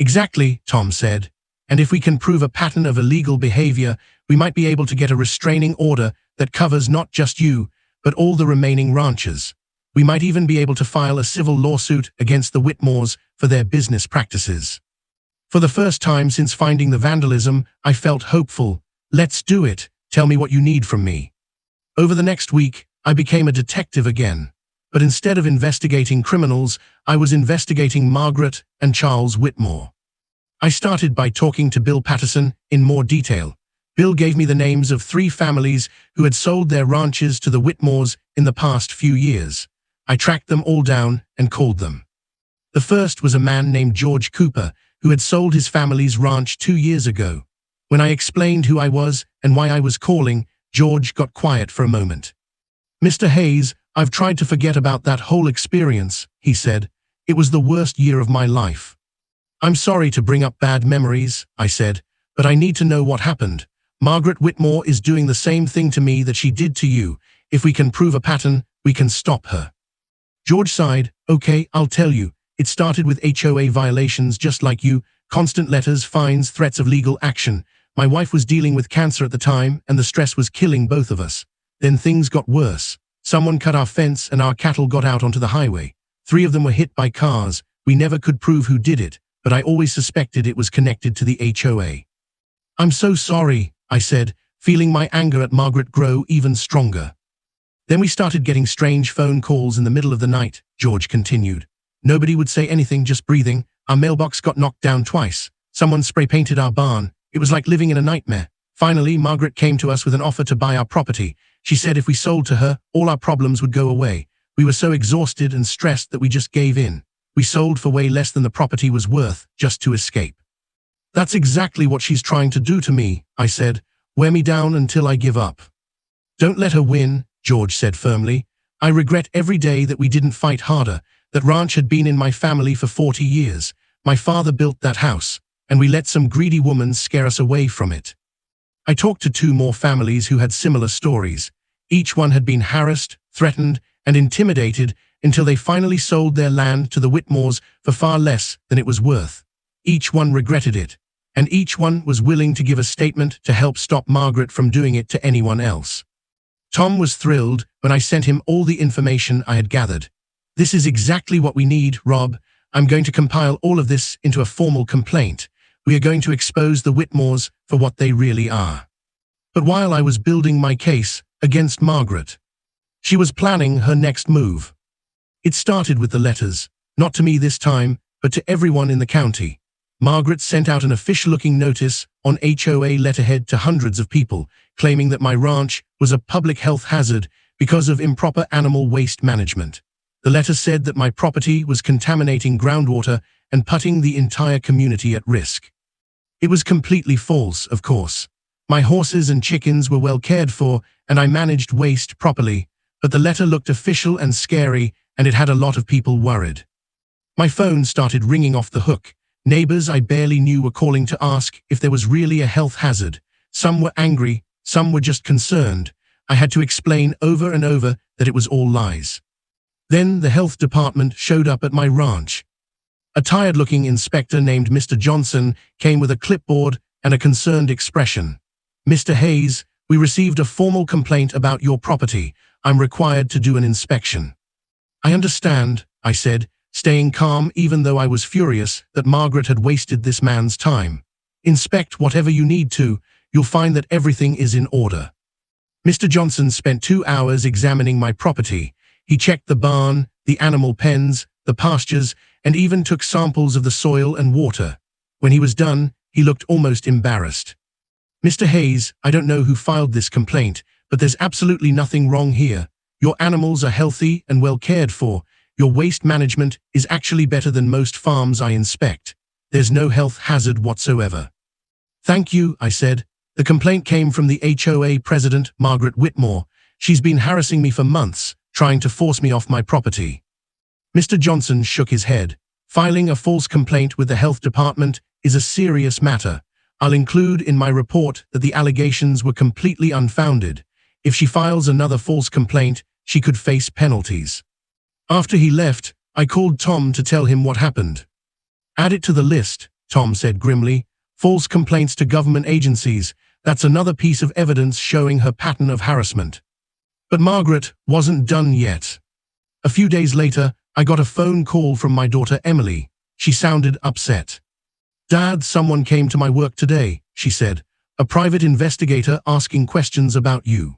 A: "Exactly," Tom said. "And if we can prove a pattern of illegal behavior, we might be able to get a restraining order that covers not just you, but all the remaining ranchers. We might even be able to file a civil lawsuit against the Whitmores for their business practices. For the first time since finding the vandalism, I felt hopeful. Let's do it. Tell me what you need from me. Over the next week, I became a detective again. But instead of investigating criminals, I was investigating Margaret and Charles Whitmore. I started by talking to Bill Patterson in more detail. Bill gave me the names of 3 families who had sold their ranches to the Whitmores in the past few years. I tracked them all down and called them. The first was a man named George Cooper, who had sold his family's ranch 2 years ago. When I explained who I was and why I was calling, George got quiet for a moment. "Mr. Hayes, I've tried to forget about that whole experience," he said. "It was the worst year of my life." "I'm sorry to bring up bad memories," I said, "but I need to know what happened. Margaret Whitmore is doing the same thing to me that she did to you. If we can prove a pattern, we can stop her." George sighed. "Okay, I'll tell you. It started with HOA violations just like you, constant letters, fines, threats of legal action. My wife was dealing with cancer at the time, and the stress was killing both of us. Then things got worse. Someone cut our fence and our cattle got out onto the highway. 3 of them were hit by cars. We never could prove who did it, but I always suspected it was connected to the HOA. "I'm so sorry," I said, feeling my anger at Margaret grow even stronger. "Then we started getting strange phone calls in the middle of the night," George continued. "Nobody would say anything, just breathing. Our mailbox got knocked down twice. Someone spray-painted our barn. It was like living in a nightmare. Finally, Margaret came to us with an offer to buy our property. She said if we sold to her, all our problems would go away. We were so exhausted and stressed that we just gave in. We sold for way less than the property was worth, just to escape." "That's exactly what she's trying to do to me," I said. "Wear me down until I give up." "Don't let her win," George said firmly. "I regret every day that we didn't fight harder. That ranch had been in my family for 40 years. My father built that house, and we let some greedy woman scare us away from it." I talked to 2 more families who had similar stories. Each one had been harassed, threatened, and intimidated until they finally sold their land to the Whitmores for far less than it was worth. Each one regretted it, and each one was willing to give a statement to help stop Margaret from doing it to anyone else. Tom was thrilled when I sent him all the information I had gathered. "This is exactly what we need, Rob. I'm going to compile all of this into a formal complaint. We are going to expose the Whitmores for what they really are." But while I was building my case against Margaret, she was planning her next move. It started with the letters, not to me this time, but to everyone in the county. Margaret sent out an official-looking notice on HOA letterhead to hundreds of people, claiming that my ranch was a public health hazard because of improper animal waste management. The letter said that my property was contaminating groundwater and putting the entire community at risk. It was completely false, of course. My horses and chickens were well cared for, and I managed waste properly, but the letter looked official and scary, and it had a lot of people worried. My phone started ringing off the hook. Neighbors I barely knew were calling to ask if there was really a health hazard. Some were angry, some were just concerned. I had to explain over and over that it was all lies. Then the health department showed up at my ranch. A tired-looking inspector named Mr. Johnson came with a clipboard and a concerned expression. "Mr. Hayes, we received a formal complaint about your property. I'm required to do an inspection." "I understand," I said, staying calm even though I was furious that Margaret had wasted this man's time. "Inspect whatever you need to. You'll find that everything is in order." Mr. Johnson spent 2 hours examining my property. He checked the barn, the animal pens, the pastures, and even took samples of the soil and water. When he was done, he looked almost embarrassed. "Mr. Hayes, I don't know who filed this complaint, but there's absolutely nothing wrong here. Your animals are healthy and well cared for. Your waste management is actually better than most farms I inspect. There's no health hazard whatsoever." "Thank you," I said. "The complaint came from the HOA president, Margaret Whitmore. She's been harassing me for months, trying to force me off my property." Mr. Johnson shook his head. "Filing a false complaint with the health department is a serious matter. I'll include in my report that the allegations were completely unfounded. If she files another false complaint, she could face penalties." After he left, I called Tom to tell him what happened. "Add it to the list," Tom said grimly. "False complaints to government agencies. That's another piece of evidence showing her pattern of harassment." But Margaret wasn't done yet. A few days later, I got a phone call from my daughter Emily. She sounded upset. "Dad, someone came to my work today," she said. "A private investigator asking questions about you."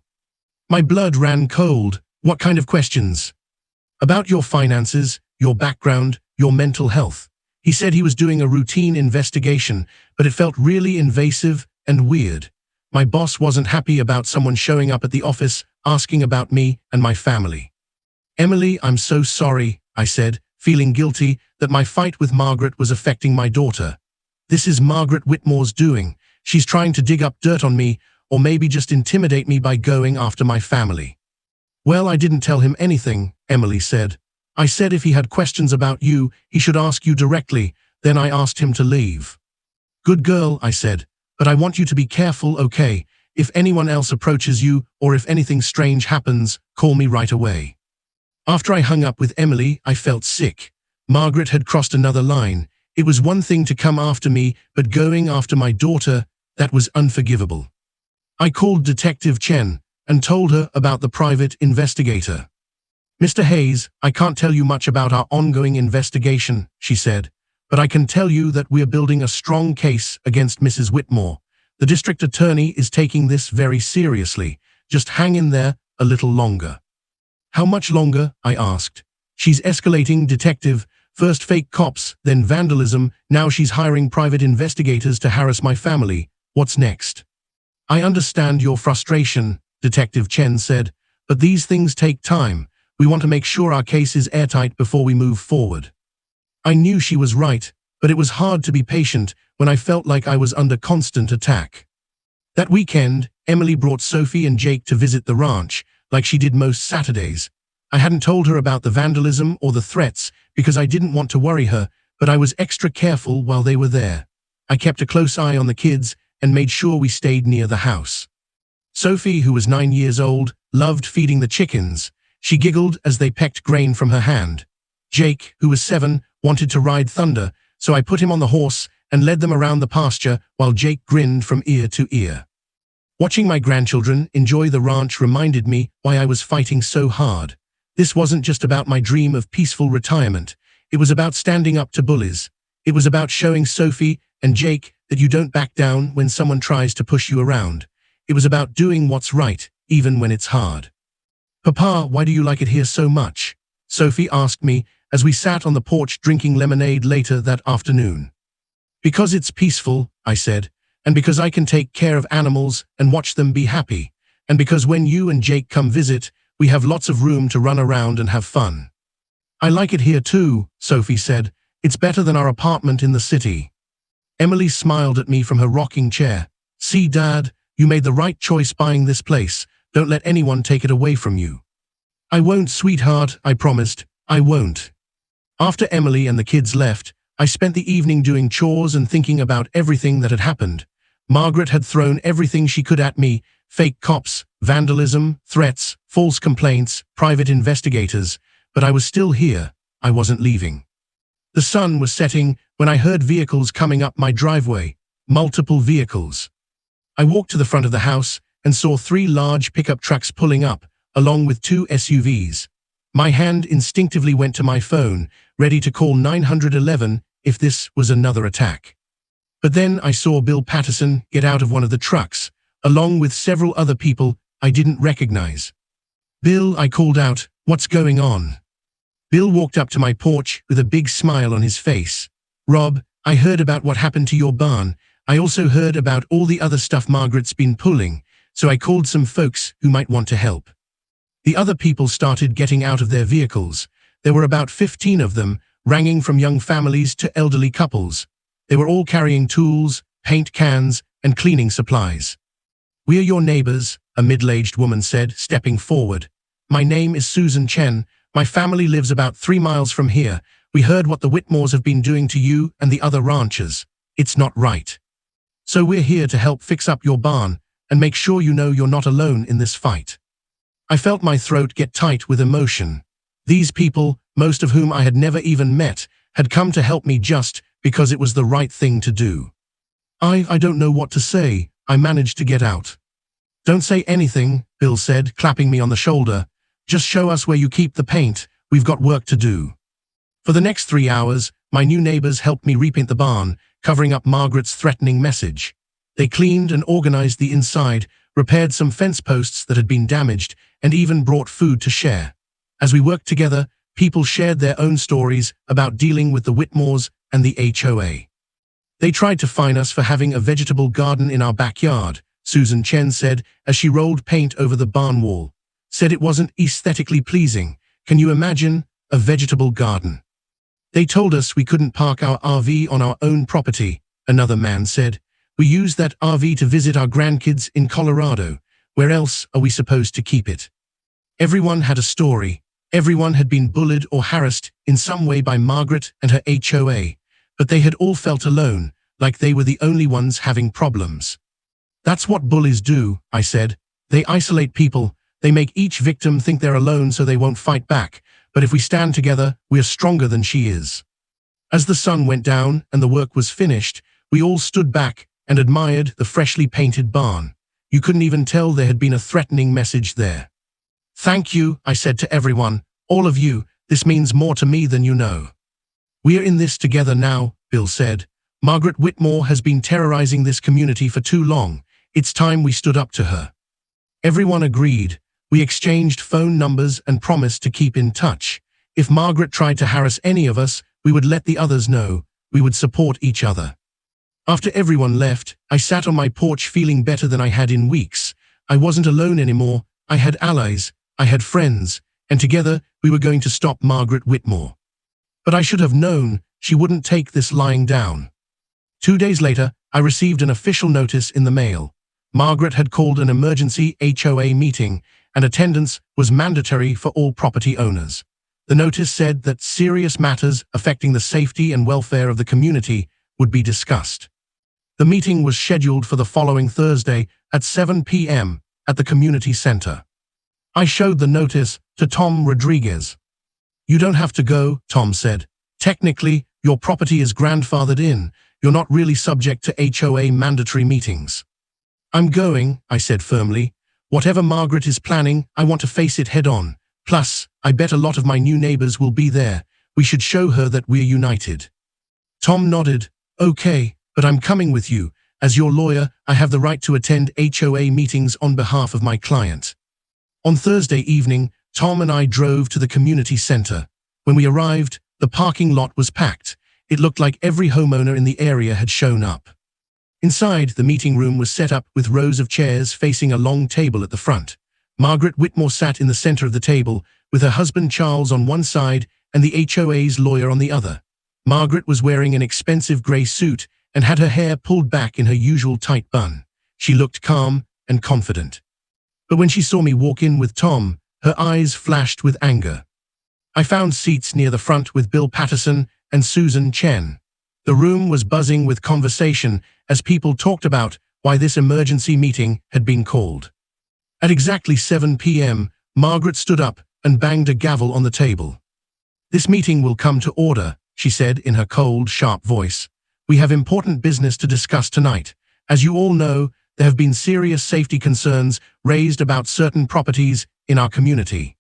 A: My blood ran cold. "What kind of questions?" "About your finances, your background, your mental health." He said he was doing a routine investigation, but it felt really invasive and weird. My boss wasn't happy about someone showing up at the office asking about me and my family. "Emily, I'm so sorry," I said, feeling guilty that my fight with Margaret was affecting my daughter. "This is Margaret Whitmore's doing. She's trying to dig up dirt on me, or maybe just intimidate me by going after my family." "Well, I didn't tell him anything," Emily said. "I said if he had questions about you, he should ask you directly. Then I asked him to leave." "Good girl," I said, "but I want you to be careful, okay? If anyone else approaches you, or if anything strange happens, call me right away." After I hung up with Emily, I felt sick. Margaret had crossed another line. It was one thing to come after me, but going after my daughter, that was unforgivable. I called Detective Chen and told her about the private investigator. "Mr. Hayes, I can't tell you much about our ongoing investigation," she said, "but I can tell you that we're building a strong case against Mrs. Whitmore. The district attorney is taking this very seriously. Just hang in there a little longer." "How much longer?" I asked. "She's escalating, Detective. First fake cops, then vandalism. Now she's hiring private investigators to harass my family. What's next?" "I understand your frustration," Detective Chen said, "but these things take time. We want to make sure our case is airtight before we move forward." I knew she was right, but it was hard to be patient when I felt like I was under constant attack. That weekend, Emily brought Sophie and Jake to visit the ranch, like she did most Saturdays. I hadn't told her about the vandalism or the threats because I didn't want to worry her, but I was extra careful while they were there. I kept a close eye on the kids and made sure we stayed near the house. Sophie, who was 9 years old, loved feeding the chickens. She giggled as they pecked grain from her hand. Jake, who was 7, wanted to ride Thunder, so I put him on the horse and led them around the pasture while Jake grinned from ear to ear. Watching my grandchildren enjoy the ranch reminded me why I was fighting so hard. This wasn't just about my dream of peaceful retirement. It was about standing up to bullies. It was about showing Sophie and Jake that you don't back down when someone tries to push you around. It was about doing what's right, even when it's hard. "Papa, why do you like it here so much?" Sophie asked me as we sat on the porch drinking lemonade later that afternoon. "Because it's peaceful," I said, "and because I can take care of animals and watch them be happy, and because when you and Jake come visit, we have lots of room to run around and have fun." "I like it here too," Sophie said. "It's better than our apartment in the city." Emily smiled at me from her rocking chair. "See, Dad, you made the right choice buying this place. Don't let anyone take it away from you." "I won't, sweetheart," I promised. "I won't." After Emily and the kids left, I spent the evening doing chores and thinking about everything that had happened. Margaret had thrown everything she could at me: fake cops, vandalism, threats, false complaints, private investigators, but I was still here. I wasn't leaving. The sun was setting when I heard vehicles coming up my driveway, multiple vehicles. I walked to the front of the house and saw 3 large pickup trucks pulling up, along with 2 SUVs. My hand instinctively went to my phone, ready to call 911 if this was another attack. But then I saw Bill Patterson get out of one of the trucks, along with several other people I didn't recognize. "Bill," I called out, "what's going on?" Bill walked up to my porch with a big smile on his face. "Rob, I heard about what happened to your barn. I also heard about all the other stuff Margaret's been pulling, so I called some folks who might want to help." The other people started getting out of their vehicles. There were about 15 of them, ranging from young families to elderly couples. They were all carrying tools, paint cans, and cleaning supplies. "We're your neighbors," a middle-aged woman said, stepping forward. "My name is Susan Chen. My family lives about 3 miles from here. We heard what the Whitmores have been doing to you and the other ranchers. It's not right. So we're here to help fix up your barn and make sure you know you're not alone in this fight." I felt my throat get tight with emotion. These people, most of whom I had never even met, had come to help me just because it was the right thing to do. I don't know what to say," I managed to get out. "Don't say anything," Bill said, clapping me on the shoulder. "Just show us where you keep the paint. We've got work to do." For the next 3 hours, my new neighbors helped me repaint the barn, covering up Margaret's threatening message. They cleaned and organized the inside, repaired some fence posts that had been damaged, and even brought food to share. As we worked together, people shared their own stories about dealing with the Whitmores and the HOA. They tried to fine us for having a vegetable garden in our backyard, Susan Chen said as she rolled paint over the barn wall. Said it wasn't aesthetically pleasing. Can you imagine a vegetable garden? They told us we couldn't park our RV on our own property, another man said. We use that RV to visit our grandkids in Colorado. Where else are we supposed to keep it? Everyone had a story. Everyone had been bullied or harassed in some way by Margaret and her HOA, but they had all felt alone, like they were the only ones having problems. That's what bullies do, I said. They isolate people. They make each victim think they're alone so they won't fight back. But if we stand together, we're stronger than she is. As the sun went down and the work was finished, we all stood back and admired the freshly painted barn. You couldn't even tell there had been a threatening message there. Thank you, I said to everyone, all of you. This means more to me than you know. We're in this together now, Bill said. Margaret Whitmore has been terrorizing this community for too long. It's time we stood up to her. Everyone agreed. We exchanged phone numbers and promised to keep in touch. If Margaret tried to harass any of us, we would let the others know. We would support each other. After everyone left, I sat on my porch feeling better than I had in weeks. I wasn't alone anymore. I had allies. I had friends. And together, we were going to stop Margaret Whitmore. But I should have known she wouldn't take this lying down. 2 days later, I received an official notice in the mail. Margaret had called an emergency HOA meeting, and attendance was mandatory for all property owners. The notice said that serious matters affecting the safety and welfare of the community would be discussed. The meeting was scheduled for the following Thursday at 7 p.m. at the community center. I showed the notice to Tom Rodriguez. You don't have to go, Tom said. Technically, your property is grandfathered in. You're not really subject to HOA mandatory meetings. I'm going, I said firmly. Whatever Margaret is planning, I want to face it head on. Plus, I bet a lot of my new neighbors will be there. We should show her that we're united. Tom nodded. Okay, but I'm coming with you. As your lawyer, I have the right to attend HOA meetings on behalf of my client. On Thursday evening, Tom and I drove to the community center. When we arrived, the parking lot was packed. It looked like every homeowner in the area had shown up. Inside, the meeting room was set up with rows of chairs facing a long table at the front. Margaret Whitmore sat in the center of the table, with her husband Charles on one side and the HOA's lawyer on the other. Margaret was wearing an expensive gray suit and had her hair pulled back in her usual tight bun. She looked calm and confident. But when she saw me walk in with Tom, her eyes flashed with anger. I found seats near the front with Bill Patterson and Susan Chen. The room was buzzing with conversation as people talked about why this emergency meeting had been called. At exactly 7 p.m., Margaret stood up and banged a gavel on the table. This meeting will come to order, she said in her cold, sharp voice. We have important business to discuss tonight. As you all know, there have been serious safety concerns raised about certain properties in our community.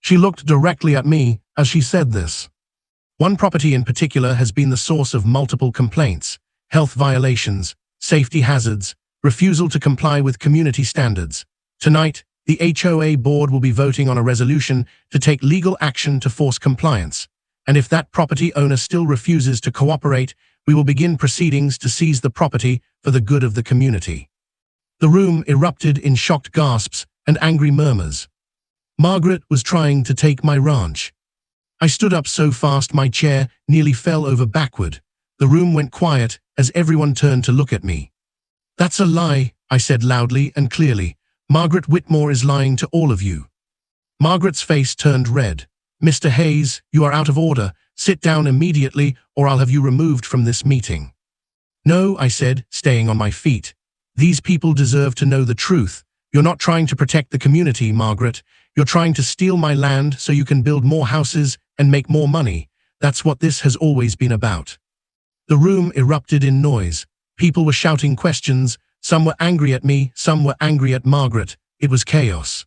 A: She looked directly at me as she said this. One property in particular has been the source of multiple complaints, health violations, safety hazards, refusal to comply with community standards. Tonight, the HOA board will be voting on a resolution to take legal action to force compliance. And if that property owner still refuses to cooperate, we will begin proceedings to seize the property for the good of the community. The room erupted in shocked gasps and angry murmurs. Margaret was trying to take my ranch. I stood up so fast my chair nearly fell over backward. The room went quiet as everyone turned to look at me. That's a lie, I said loudly and clearly. Margaret Whitmore is lying to all of you. Margaret's face turned red. Mr. Hayes, you are out of order. Sit down immediately or I'll have you removed from this meeting. No, I said, staying on my feet. These people deserve to know the truth. You're not trying to protect the community, Margaret. You're trying to steal my land so you can build more houses and make more money. That's what this has always been about. The room erupted in noise. People were shouting questions. Some were angry at me, some were angry at Margaret. It was chaos.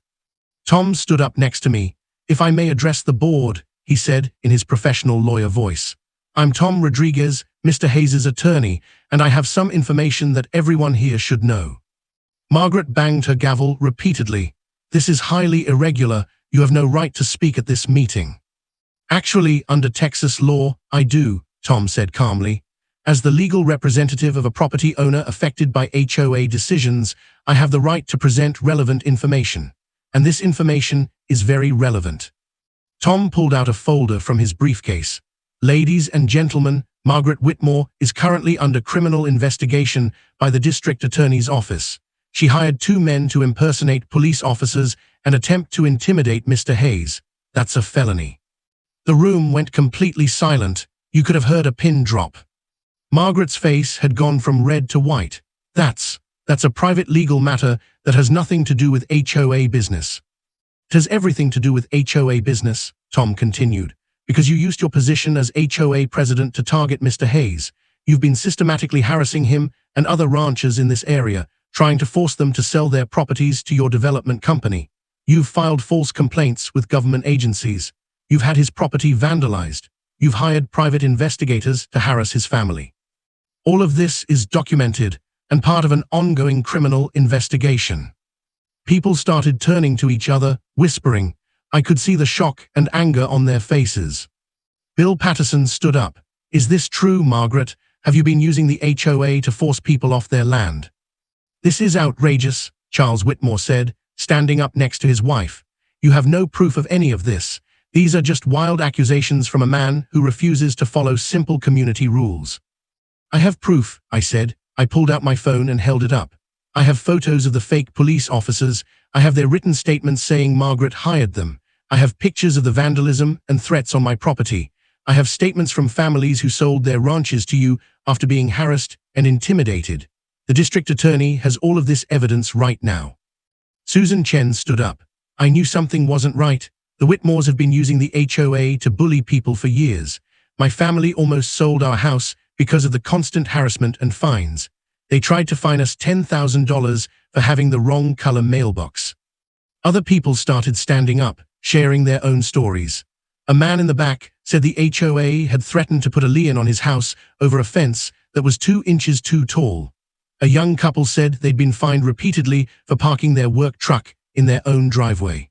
A: Tom stood up next to me. If I may address the board, he said in his professional lawyer voice. I'm Tom Rodriguez, Mr. Hayes' attorney, and I have some information that everyone here should know. Margaret banged her gavel repeatedly. This is highly irregular. You have no right to speak at this meeting. Actually, under Texas law, I do, Tom said calmly. As the legal representative of a property owner affected by HOA decisions, I have the right to present relevant information. And this information is very relevant. Tom pulled out a folder from his briefcase. Ladies and gentlemen, Margaret Whitmore is currently under criminal investigation by the district attorney's office. She hired 2 men to impersonate police officers and attempt to intimidate Mr. Hayes. That's a felony. The room went completely silent. You could have heard a pin drop. Margaret's face had gone from red to white. That's a private legal matter that has nothing to do with HOA business. It has everything to do with HOA business, Tom continued, because you used your position as HOA president to target Mr. Hayes. You've been systematically harassing him and other ranchers in this area, trying to force them to sell their properties to your development company. You've filed false complaints with government agencies. You've had his property vandalized. You've hired private investigators to harass his family. All of this is documented and part of an ongoing criminal investigation. People started turning to each other, whispering. I could see the shock and anger on their faces. Bill Patterson stood up. Is this true, Margaret? Have you been using the HOA to force people off their land? This is outrageous, Charles Whitmore said, standing up next to his wife. You have no proof of any of this. These are just wild accusations from a man who refuses to follow simple community rules. I have proof, I said. I pulled out my phone and held it up. I have photos of the fake police officers. I have their written statements saying Margaret hired them. I have pictures of the vandalism and threats on my property. I have statements from families who sold their ranches to you after being harassed and intimidated. The district attorney has all of this evidence right now. Susan Chen stood up. I knew something wasn't right. The Whitmores have been using the HOA to bully people for years. My family almost sold our house because of the constant harassment and fines. They tried to fine us $10,000 for having the wrong color mailbox. Other people started standing up, sharing their own stories. A man in the back said the HOA had threatened to put a lien on his house over a fence that was 2 inches too tall. A young couple said they'd been fined repeatedly for parking their work truck in their own driveway.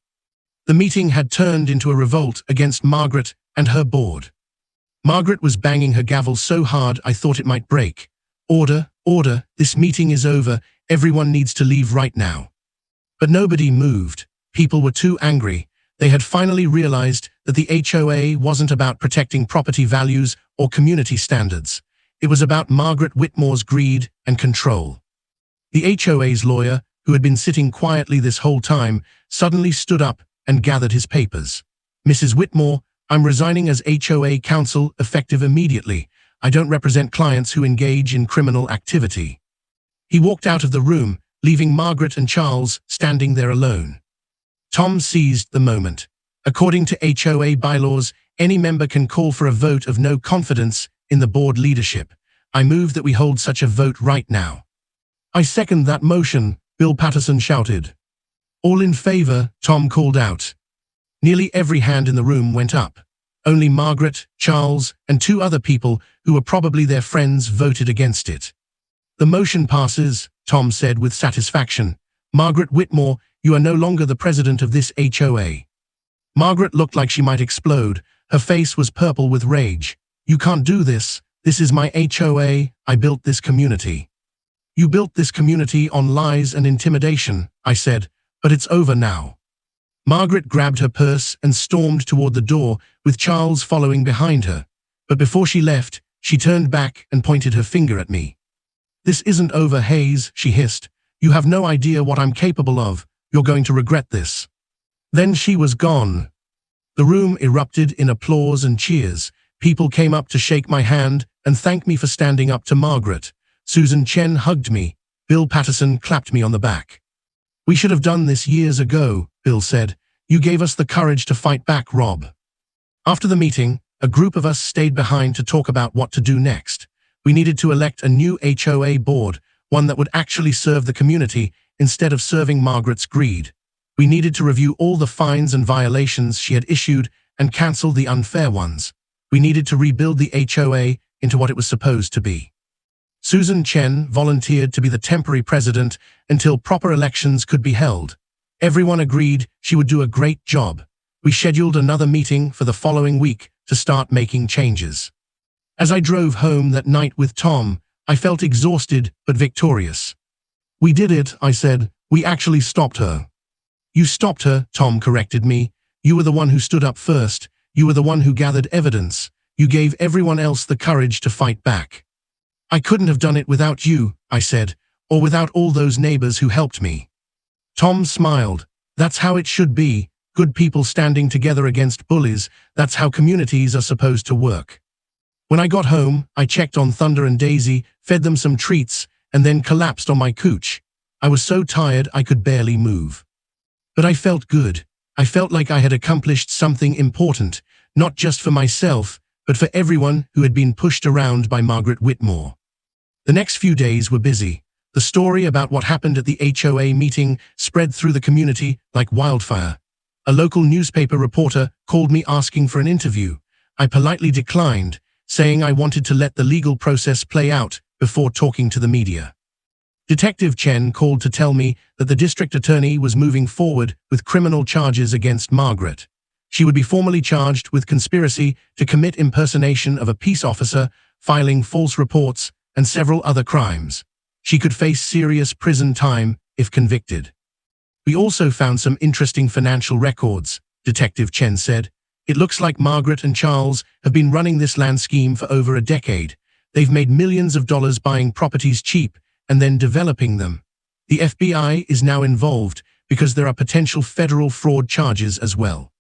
A: The meeting had turned into a revolt against Margaret and her board. Margaret was banging her gavel so hard I thought it might break. Order, order, this meeting is over. Everyone needs to leave right now. But nobody moved. People were too angry. They had finally realized that the HOA wasn't about protecting property values or community standards. It was about Margaret Whitmore's greed and control. The HOA's lawyer, who had been sitting quietly this whole time, suddenly stood up and gathered his papers. Mrs. Whitmore, I'm resigning as HOA counsel effective immediately. I don't represent clients who engage in criminal activity. He walked out of the room, leaving Margaret and Charles standing there alone. Tom seized the moment. According to HOA bylaws, any member can call for a vote of no confidence in the board leadership. I move that we hold such a vote right now. I second that motion, Bill Patterson shouted. All in favor, Tom called out. Nearly every hand in the room went up. Only Margaret, Charles, and 2 other people who were probably their friends voted against it. The motion passes, Tom said with satisfaction. Margaret Whitmore, you are no longer the president of this HOA. Margaret looked like she might explode. Her face was purple with rage. You can't do this. This is my HOA. I built this community. You built this community on lies and intimidation, I said, but it's over now. Margaret grabbed her purse and stormed toward the door, with Charles following behind her. But before she left, she turned back and pointed her finger at me. This isn't over, Hayes, she hissed. You have no idea what I'm capable of. You're going to regret this. Then she was gone. The room erupted in applause and cheers. People came up to shake my hand and thank me for standing up to Margaret. Susan Chen hugged me. Bill Patterson clapped me on the back. We should have done this years ago, Bill said. You gave us the courage to fight back, Rob. After the meeting, a group of us stayed behind to talk about what to do next. We needed to elect a new HOA board, one that would actually serve the community instead of serving Margaret's greed. We needed to review all the fines and violations she had issued and cancel the unfair ones. We needed to rebuild the HOA into what it was supposed to be. Susan Chen volunteered to be the temporary president until proper elections could be held. Everyone agreed she would do a great job. We scheduled another meeting for the following week to start making changes. As I drove home that night with Tom, I felt exhausted but victorious. "We did it," I said. "We actually stopped her." "You stopped her," Tom corrected me. "You were the one who stood up first. You were the one who gathered evidence. You gave everyone else the courage to fight back." "I couldn't have done it without you," I said, "or without all those neighbors who helped me." Tom smiled. "That's how it should be. Good people standing together against bullies. That's how communities are supposed to work." When I got home, I checked on Thunder and Daisy, fed them some treats, and then collapsed on my couch. I was so tired I could barely move. But I felt good. I felt like I had accomplished something important, not just for myself, but for everyone who had been pushed around by Margaret Whitmore. The next few days were busy. The story about what happened at the HOA meeting spread through the community like wildfire. A local newspaper reporter called me asking for an interview. I politely declined, saying I wanted to let the legal process play out before talking to the media. Detective Chen called to tell me that the district attorney was moving forward with criminal charges against Margaret. She would be formally charged with conspiracy to commit impersonation of a peace officer, filing false reports, and several other crimes. She could face serious prison time if convicted. "We also found some interesting financial records," Detective Chen said. "It looks like Margaret and Charles have been running this land scheme for over a decade. They've made millions of dollars buying properties cheap and then developing them. The FBI is now involved because there are potential federal fraud charges as well."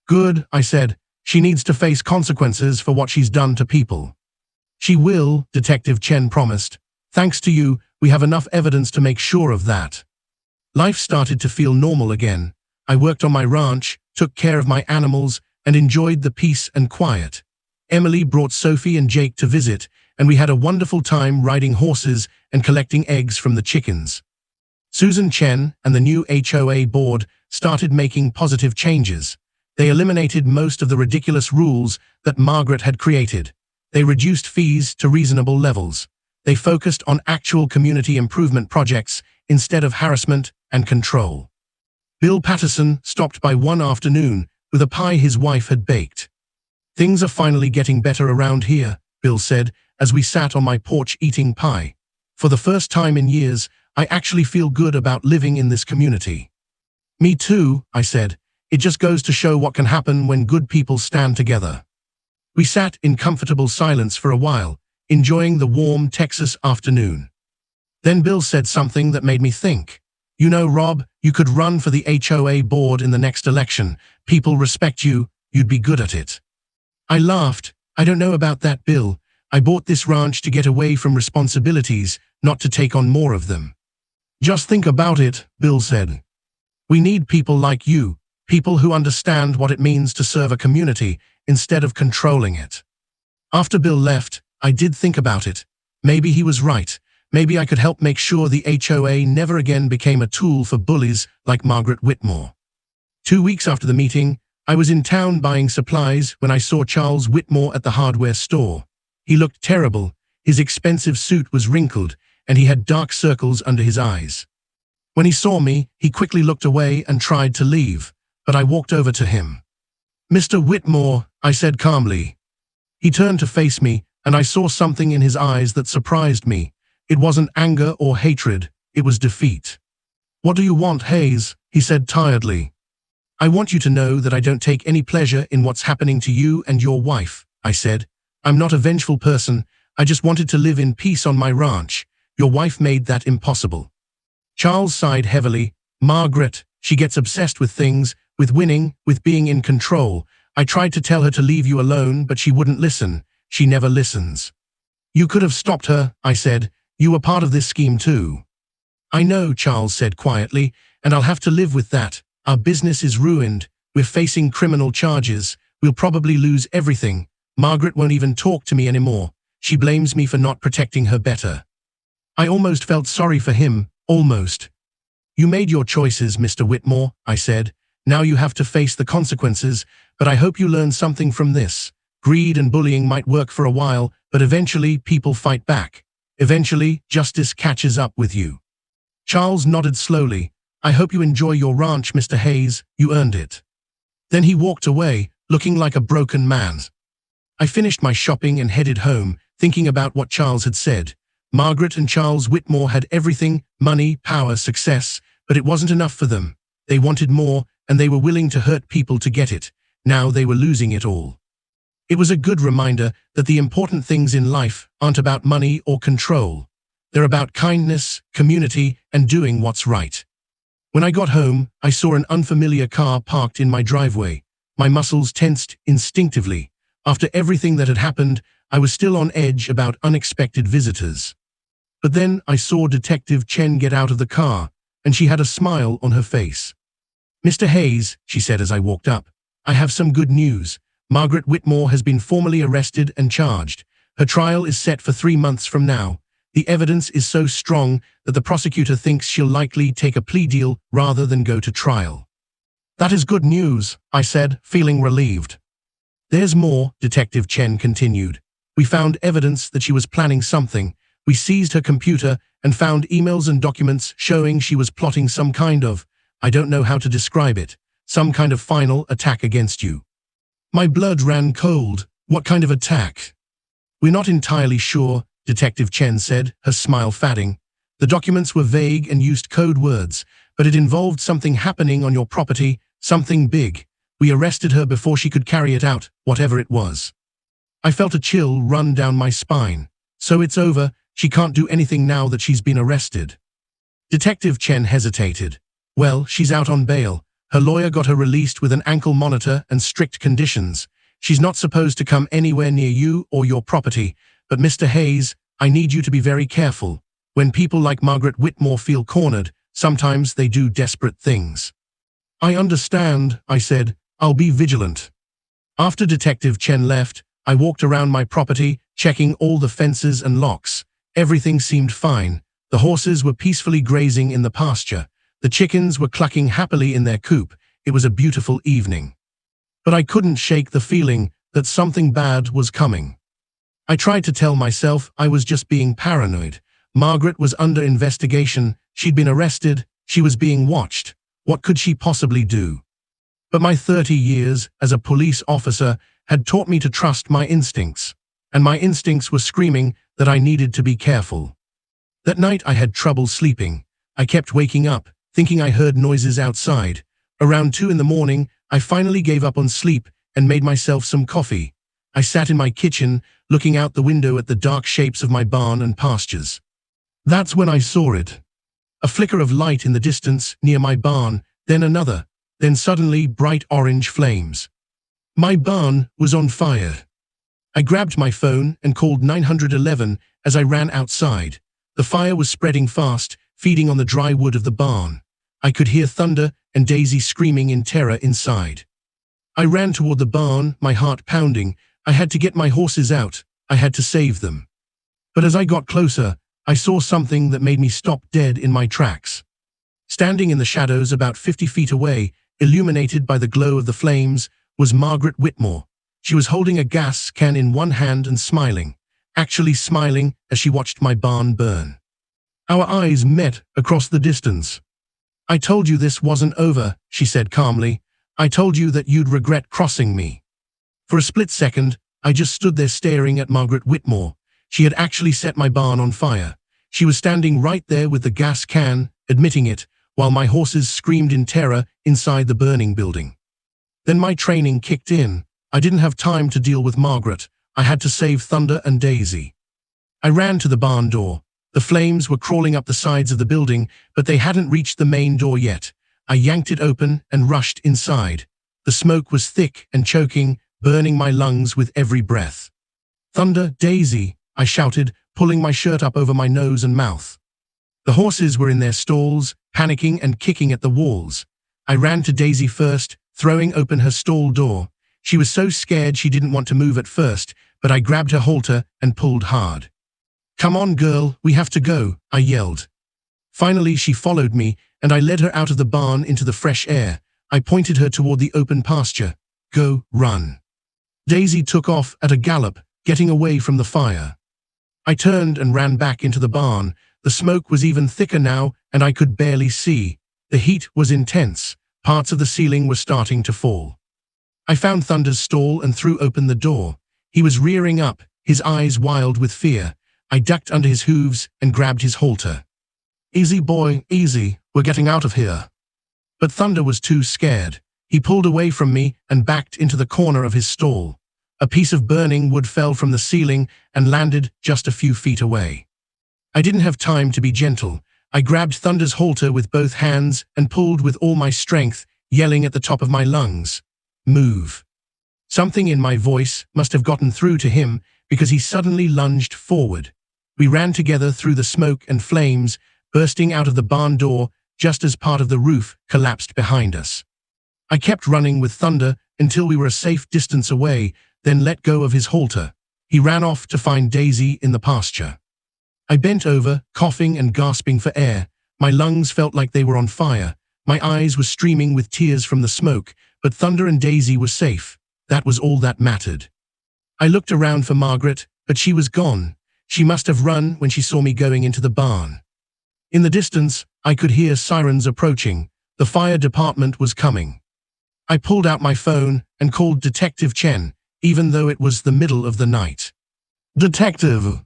A: "Good," I said. "She needs to face consequences for what she's done to people." "She will," Detective Chen promised. "Thanks to you, we have enough evidence to make sure of that." Life started to feel normal again. I worked on my ranch, took care of my animals, and enjoyed the peace and quiet. Emily brought Sophie and Jake to visit, and we had a wonderful time riding horses and collecting eggs from the chickens. Susan Chen and the new HOA board started making positive changes. They eliminated most of the ridiculous rules that Margaret had created. They reduced fees to reasonable levels. They focused on actual community improvement projects instead of harassment and control. Bill Patterson stopped by one afternoon with a pie his wife had baked. "Things are finally getting better around here," Bill said, as we sat on my porch eating pie. "For the first time in years, I actually feel good about living in this community." "Me too," I said. "It just goes to show what can happen when good people stand together." We sat in comfortable silence for a while, enjoying the warm Texas afternoon. Then Bill said something that made me think. "You know, Rob, you could run for the HOA board in the next election. People respect you. You'd be good at it." I laughed. "I don't know about that, Bill. I bought this ranch to get away from responsibilities, not to take on more of them." "Just think about it," Bill said. "We need people like you, people who understand what it means to serve a community instead of controlling it." After Bill left, I did think about it. Maybe he was right. Maybe I could help make sure the HOA never again became a tool for bullies like Margaret Whitmore. 2 weeks after the meeting, I was in town buying supplies when I saw Charles Whitmore at the hardware store. He looked terrible. His expensive suit was wrinkled, and he had dark circles under his eyes. When he saw me, he quickly looked away and tried to leave, but I walked over to him. "Mr. Whitmore," I said calmly. He turned to face me, and I saw something in his eyes that surprised me. It wasn't anger or hatred, it was defeat. "What do you want, Hayes?" he said tiredly. "I want you to know that I don't take any pleasure in what's happening to you and your wife," I said. "I'm not a vengeful person. I just wanted to live in peace on my ranch. Your wife made that impossible." Charles sighed heavily. "Margaret, she gets obsessed with things, with winning, with being in control. I tried to tell her to leave you alone, but she wouldn't listen. She never listens." "You could have stopped her," I said. "You were part of this scheme too." "I know," Charles said quietly, "and I'll have to live with that. Our business is ruined. We're facing criminal charges. We'll probably lose everything. Margaret won't even talk to me anymore. She blames me for not protecting her better." I almost felt sorry for him, almost. "You made your choices, Mr. Whitmore," I said. Now you have to face the consequences, but I hope you learn something from this. Greed and bullying might work for a while, but eventually people fight back. Eventually, justice catches up with you." Charles nodded slowly. "I hope you enjoy your ranch, Mr. Hayes. You earned it." Then he walked away, looking like a broken man. I finished my shopping and headed home, thinking about what Charles had said. Margaret and Charles Whitmore had everything: money, power, success, but it wasn't enough for them. They wanted more, and they were willing to hurt people to get it. Now they were losing it all. It was a good reminder that the important things in life aren't about money or control. They're about kindness, community, and doing what's right. When I got home, I saw an unfamiliar car parked in my driveway. My muscles tensed instinctively. After everything that had happened, I was still on edge about unexpected visitors. But then I saw Detective Chen get out of the car, and she had a smile on her face. "Mr. Hayes," she said as I walked up, "I have some good news. Margaret Whitmore has been formally arrested and charged. Her trial is set for 3 months from now. The evidence is so strong that the prosecutor thinks she'll likely take a plea deal rather than go to trial." "That is good news," I said, feeling relieved. "There's more," Detective Chen continued. "We found evidence that she was planning something. We seized her computer and found emails and documents showing she was plotting some kind of, I don't know how to describe it, some kind of final attack against you." My blood ran cold. "What kind of attack?" "We're not entirely sure," Detective Chen said, her smile fading. "The documents were vague and used code words, but it involved something happening on your property, something big. We arrested her before she could carry it out, whatever it was." I felt a chill run down my spine. "So it's over, she can't do anything now that she's been arrested." Detective Chen hesitated. "Well, she's out on bail. Her lawyer got her released with an ankle monitor and strict conditions. She's not supposed to come anywhere near you or your property, but Mr. Hayes, I need you to be very careful. When people like Margaret Whitmore feel cornered, sometimes they do desperate things." "I understand," I said. "I'll be vigilant." After Detective Chen left, I walked around my property, checking all the fences and locks. Everything seemed fine. The horses were peacefully grazing in the pasture. The chickens were clucking happily in their coop. It was a beautiful evening. But I couldn't shake the feeling that something bad was coming. I tried to tell myself I was just being paranoid. Margaret was under investigation. She'd been arrested. She was being watched. What could she possibly do? But my 30 years as a police officer had taught me to trust my instincts, and my instincts were screaming that I needed to be careful. That night I had trouble sleeping. I kept waking up, thinking I heard noises outside. Around 2 in the morning, I finally gave up on sleep and made myself some coffee. I sat in my kitchen, looking out the window at the dark shapes of my barn and pastures. That's when I saw it. A flicker of light in the distance near my barn, then another, then suddenly bright orange flames. My barn was on fire. I grabbed my phone and called 911 as I ran outside. The fire was spreading fast, feeding on the dry wood of the barn. I could hear Thunder and Daisy screaming in terror inside. I ran toward the barn, my heart pounding. I had to get my horses out. I had to save them. But as I got closer, I saw something that made me stop dead in my tracks. Standing in the shadows about 50 feet away, illuminated by the glow of the flames, was Margaret Whitmore. She was holding a gas can in one hand and smiling, actually smiling as she watched my barn burn. Our eyes met across the distance. "I told you this wasn't over," she said calmly. "I told you that you'd regret crossing me." For a split second, I just stood there staring at Margaret Whitmore. She had actually set my barn on fire. She was standing right there with the gas can, admitting it, while my horses screamed in terror inside the burning building. Then my training kicked in. I didn't have time to deal with Margaret. I had to save Thunder and Daisy. I ran to the barn door. The flames were crawling up the sides of the building, but they hadn't reached the main door yet. I yanked it open and rushed inside. The smoke was thick and choking, burning my lungs with every breath. "Thunder, Daisy," I shouted, pulling my shirt up over my nose and mouth. The horses were in their stalls, panicking and kicking at the walls. I ran to Daisy first, throwing open her stall door. She was so scared she didn't want to move at first, but I grabbed her halter and pulled hard. "Come on, girl, we have to go," I yelled. Finally, she followed me, and I led her out of the barn into the fresh air. I pointed her toward the open pasture. Go, run. Daisy took off at a gallop, getting away from the fire. I turned and ran back into the barn. The smoke was even thicker now, and I could barely see. The heat was intense. Parts of the ceiling were starting to fall. I found Thunder's stall and threw open the door. He was rearing up, his eyes wild with fear. I ducked under his hooves and grabbed his halter. Easy, boy, easy. We're getting out of here. But Thunder was too scared. He pulled away from me and backed into the corner of his stall. A piece of burning wood fell from the ceiling and landed just a few feet away. I didn't have time to be gentle. I grabbed Thunder's halter with both hands and pulled with all my strength, yelling at the top of my lungs. Move. Something in my voice must have gotten through to him because he suddenly lunged forward. We ran together through the smoke and flames, bursting out of the barn door just as part of the roof collapsed behind us. I kept running with Thunder until we were a safe distance away, then let go of his halter. He ran off to find Daisy in the pasture. I bent over, coughing and gasping for air. My lungs felt like they were on fire. My eyes were streaming with tears from the smoke, but Thunder and Daisy were safe. That was all that mattered. I looked around for Margaret, but she was gone. She must have run when she saw me going into the barn. In the distance, I could hear sirens approaching. The fire department was coming. I pulled out my phone and called Detective Chen, even though it was the middle of the night. Detective.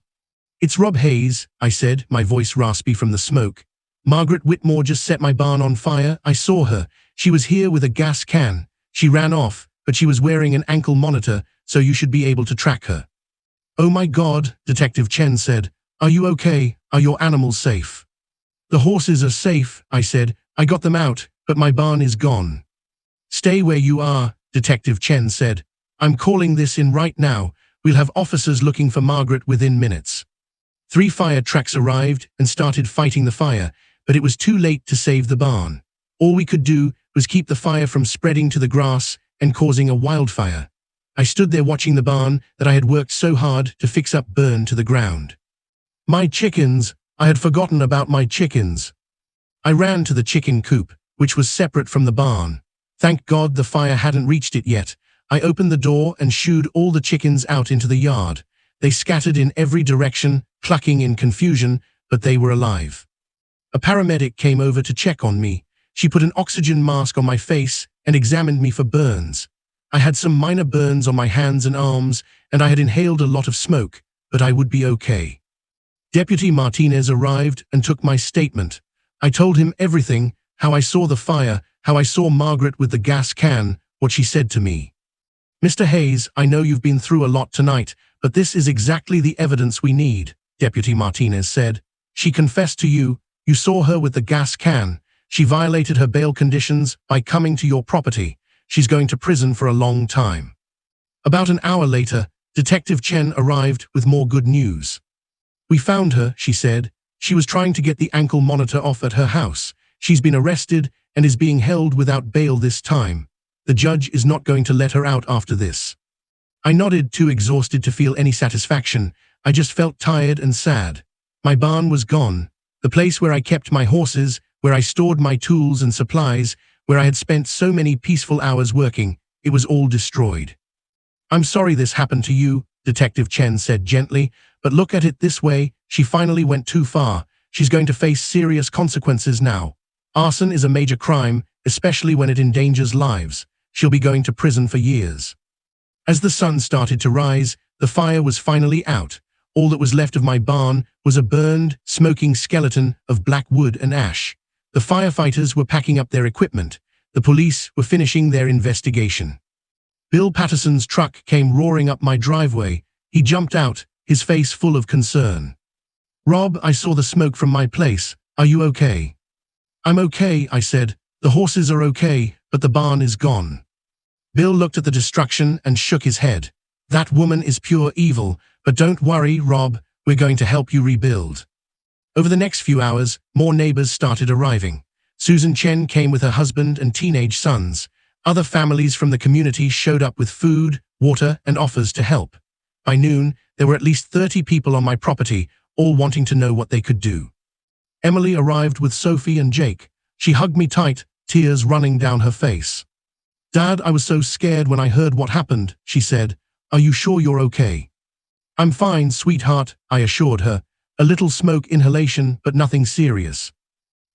A: It's Rob Hayes, I said, my voice raspy from the smoke. Margaret Whitmore just set my barn on fire. I saw her. She was here with a gas can. She ran off, but she was wearing an ankle monitor, so you should be able to track her. Oh my God, Detective Chen said. Are you okay? Are your animals safe? The horses are safe, I said. I got them out, but my barn is gone. Stay where you are, Detective Chen said. I'm calling this in right now. We'll have officers looking for Margaret within minutes. 3 fire trucks arrived and started fighting the fire, but it was too late to save the barn. All we could do was keep the fire from spreading to the grass and causing a wildfire. I stood there watching the barn that I had worked so hard to fix up burn to the ground. My chickens! I had forgotten about my chickens. I ran to the chicken coop, which was separate from the barn. Thank God the fire hadn't reached it yet. I opened the door and shooed all the chickens out into the yard. They scattered in every direction, clucking in confusion, but they were alive. A paramedic came over to check on me. She put an oxygen mask on my face and examined me for burns. I had some minor burns on my hands and arms, and I had inhaled a lot of smoke, but I would be okay. Deputy Martinez arrived and took my statement. I told him everything, how I saw the fire, how I saw Margaret with the gas can, what she said to me. Mr. Hayes, I know you've been through a lot tonight, but this is exactly the evidence we need, Deputy Martinez said. She confessed to you. You saw her with the gas can. She violated her bail conditions by coming to your property. She's going to prison for a long time. About an hour later, Detective Chen arrived with more good news. We found her, she said. She was trying to get the ankle monitor off at her house. She's been arrested and is being held without bail this time. The judge is not going to let her out after this. I nodded, too exhausted to feel any satisfaction. I just felt tired and sad. My barn was gone. The place where I kept my horses, where I stored my tools and supplies, where I had spent so many peaceful hours working, it was all destroyed. I'm sorry this happened to you, Detective Chen said gently, but look at it this way, she finally went too far. She's going to face serious consequences now. Arson is a major crime, especially when it endangers lives. She'll be going to prison for years. As the sun started to rise, the fire was finally out. All that was left of my barn was a burned, smoking skeleton of black wood and ash. The firefighters were packing up their equipment. The police were finishing their investigation. Bill Patterson's truck came roaring up my driveway. He jumped out, his face full of concern. Rob, I saw the smoke from my place. Are you okay? I'm okay, I said. The horses are okay, but the barn is gone. Bill looked at the destruction and shook his head. That woman is pure evil, but don't worry, Rob, we're going to help you rebuild. Over the next few hours, more neighbors started arriving. Susan Chen came with her husband and teenage sons. Other families from the community showed up with food, water, and offers to help. By noon, there were at least 30 people on my property, all wanting to know what they could do. Emily arrived with Sophie and Jake. She hugged me tight, tears running down her face. "Dad, I was so scared when I heard what happened," she said. "Are you sure you're okay?" "I'm fine, sweetheart," I assured her. A little smoke inhalation, but nothing serious.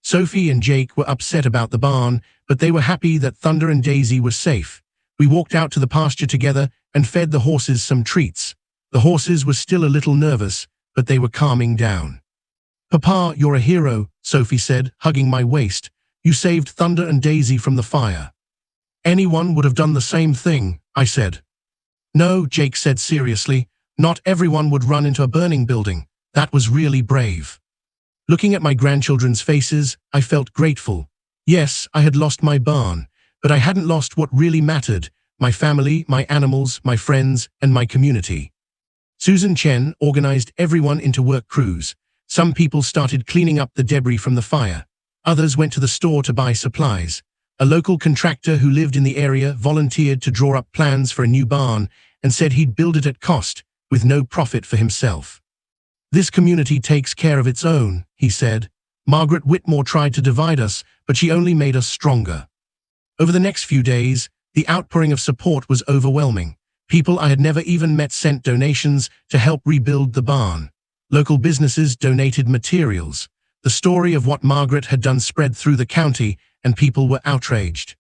A: Sophie and Jake were upset about the barn, but they were happy that Thunder and Daisy were safe. We walked out to the pasture together and fed the horses some treats. The horses were still a little nervous, but they were calming down. "Papa, you're a hero," Sophie said, hugging my waist. "You saved Thunder and Daisy from the fire." "Anyone would have done the same thing," I said. "No," Jake said seriously. "Not everyone would run into a burning building. That was really brave." Looking at my grandchildren's faces, I felt grateful. Yes, I had lost my barn, but I hadn't lost what really mattered: my family, my animals, my friends, and my community. Susan Chen organized everyone into work crews. Some people started cleaning up the debris from the fire. Others went to the store to buy supplies. A local contractor who lived in the area volunteered to draw up plans for a new barn and said he'd build it at cost, with no profit for himself. "This community takes care of its own," he said. "Margaret Whitmore tried to divide us, but she only made us stronger." Over the next few days, the outpouring of support was overwhelming. People I had never even met sent donations to help rebuild the barn. Local businesses donated materials. The story of what Margaret had done spread through the county, and people were outraged.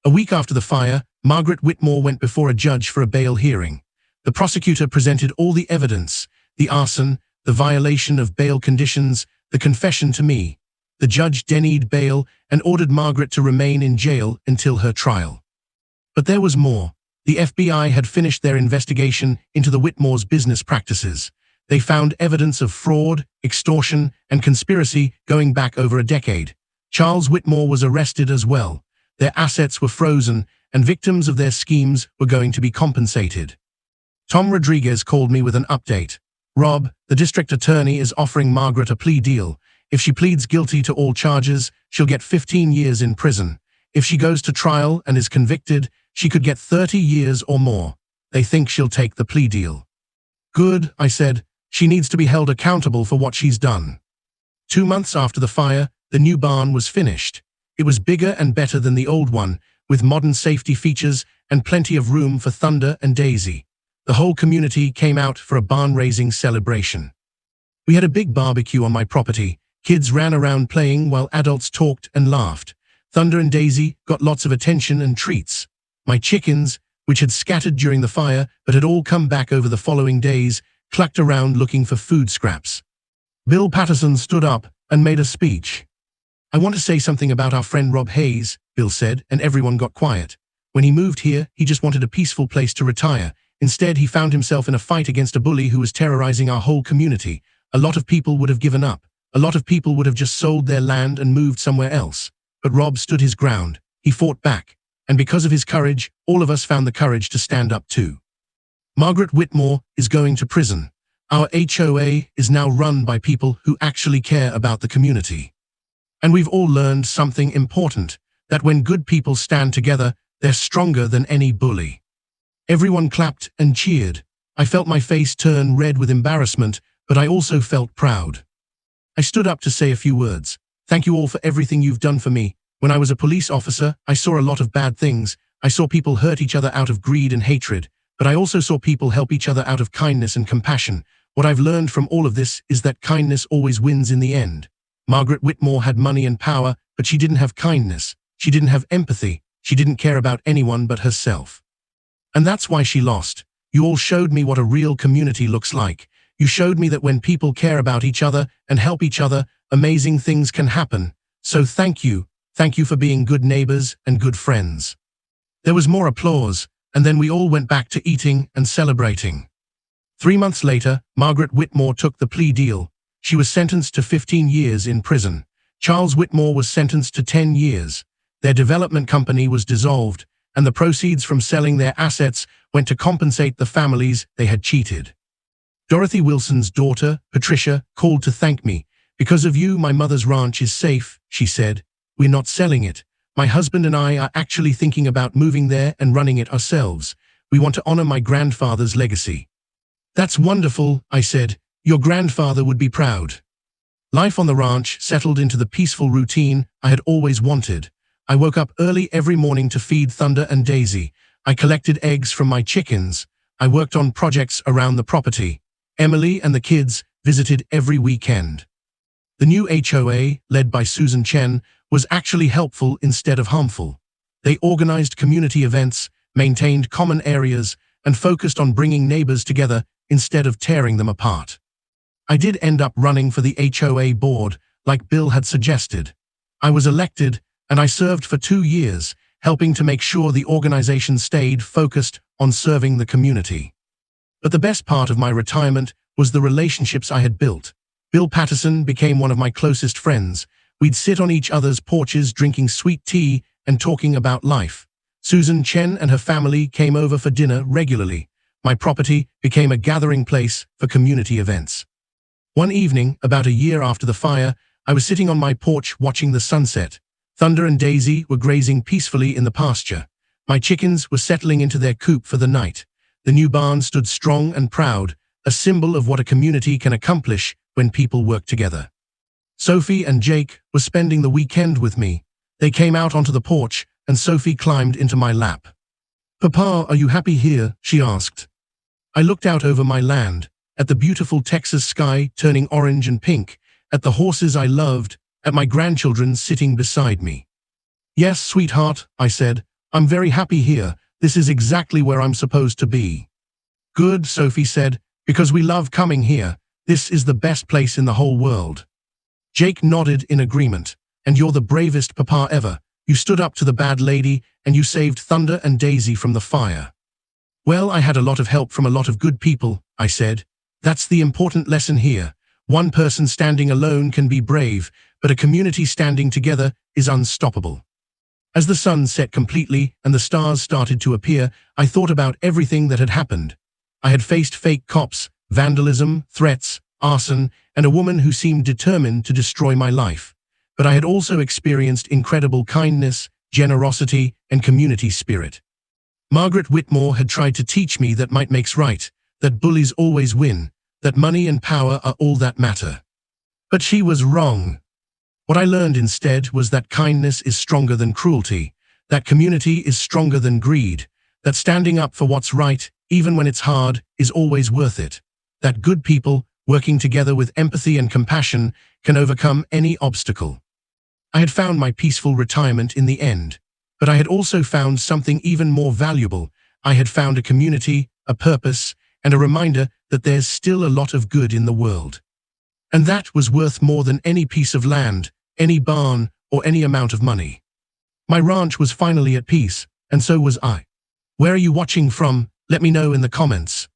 A: A week after the fire, Margaret Whitmore went before a judge for a bail hearing. The prosecutor presented all the evidence: the arson, the violation of bail conditions, the confession to me. The judge denied bail and ordered Margaret to remain in jail until her trial. But there was more. The FBI had finished their investigation into the Whitmores' business practices. They found evidence of fraud, extortion, and conspiracy going back over a decade. Charles Whitmore was arrested as well. Their assets were frozen, and victims of their schemes were going to be compensated. Tom Rodriguez called me with an update. "Rob, the district attorney is offering Margaret a plea deal. If she pleads guilty to all charges, she'll get 15 years in prison. If she goes to trial and is convicted, she could get 30 years or more. They think she'll take the plea deal." "Good," I said. "She needs to be held accountable for what she's done." 2 months after the fire, the new barn was finished. It was bigger and better than the old one, with modern safety features and plenty of room for Thunder and Daisy. The whole community came out for a barn-raising celebration. We had a big barbecue on my property. Kids ran around playing while adults talked and laughed. Thunder and Daisy got lots of attention and treats. My chickens, which had scattered during the fire but had all come back over the following days, clucked around looking for food scraps. Bill Patterson stood up and made a speech. "I want to say something about our friend Rob Hayes," Bill said, and everyone got quiet. "When he moved here, he just wanted a peaceful place to retire. Instead, he found himself in a fight against a bully who was terrorizing our whole community. A lot of people would have given up. A lot of people would have just sold their land and moved somewhere else. But Rob stood his ground. He fought back. And because of his courage, all of us found the courage to stand up too. Margaret Whitmore is going to prison. Our HOA is now run by people who actually care about the community. And we've all learned something important, that when good people stand together, they're stronger than any bully." Everyone clapped and cheered. I felt my face turn red with embarrassment, but I also felt proud. I stood up to say a few words. "Thank you all for everything you've done for me. When I was a police officer, I saw a lot of bad things. I saw people hurt each other out of greed and hatred, but I also saw people help each other out of kindness and compassion. What I've learned from all of this is that kindness always wins in the end. Margaret Whitmore had money and power, but she didn't have kindness. She didn't have empathy. She didn't care about anyone but herself. And that's why she lost. You all showed me what a real community looks like. You showed me that when people care about each other and help each other, amazing things can happen. So thank you. Thank you for being good neighbors and good friends." There was more applause, and then we all went back to eating and celebrating. 3 months later, Margaret Whitmore took the plea deal. She was sentenced to 15 years in prison. Charles Whitmore was sentenced to 10 years. Their development company was dissolved, and the proceeds from selling their assets went to compensate the families they had cheated. Dorothy Wilson's daughter, Patricia, called to thank me. "Because of you, my mother's ranch is safe," she said. "We're not selling it. My husband and I are actually thinking about moving there and running it ourselves. We want to honor my grandfather's legacy." "That's wonderful," I said. "Your grandfather would be proud." Life on the ranch settled into the peaceful routine I had always wanted. I woke up early every morning to feed Thunder and Daisy. I collected eggs from my chickens. I worked on projects around the property. Emily and the kids visited every weekend. The new HOA, led by Susan Chen, was actually helpful instead of harmful. They organized community events, maintained common areas, and focused on bringing neighbors together instead of tearing them apart. I did end up running for the HOA board, like Bill had suggested. I was elected, and I served for 2 years, helping to make sure the organization stayed focused on serving the community. But the best part of my retirement was the relationships I had built. Bill Patterson became one of my closest friends. We'd sit on each other's porches drinking sweet tea and talking about life. Susan Chen and her family came over for dinner regularly. My property became a gathering place for community events. One evening, about a year after the fire, I was sitting on my porch watching the sunset. Thunder and Daisy were grazing peacefully in the pasture. My chickens were settling into their coop for the night. The new barn stood strong and proud, a symbol of what a community can accomplish when people work together. Sophie and Jake were spending the weekend with me. They came out onto the porch, and Sophie climbed into my lap. "Papa, are you happy here?" she asked. I looked out over my land, at the beautiful Texas sky turning orange and pink, at the horses I loved, at my grandchildren sitting beside me. "Yes, sweetheart," I said. "I'm very happy here. This is exactly where I'm supposed to be." "Good," Sophie said, "because we love coming here. This is the best place in the whole world." Jake nodded in agreement. "And you're the bravest papa ever. You stood up to the bad lady, and you saved Thunder and Daisy from the fire." "Well, I had a lot of help from a lot of good people," I said. "That's the important lesson here. One person standing alone can be brave, but a community standing together is unstoppable." As the sun set completely and the stars started to appear, I thought about everything that had happened. I had faced fake cops, vandalism, threats, arson, and a woman who seemed determined to destroy my life. But I had also experienced incredible kindness, generosity, and community spirit. Margaret Whitmore had tried to teach me that might makes right, that bullies always win, that money and power are all that matter. But she was wrong. What I learned instead was that kindness is stronger than cruelty, that community is stronger than greed, that standing up for what's right, even when it's hard, is always worth it, that good people, working together with empathy and compassion, can overcome any obstacle. I had found my peaceful retirement in the end, but I had also found something even more valuable. I had found a community, a purpose, and a reminder that there's still a lot of good in the world. And that was worth more than any piece of land, any barn, or any amount of money. My ranch was finally at peace, and so was I. Where are you watching from? Let me know in the comments.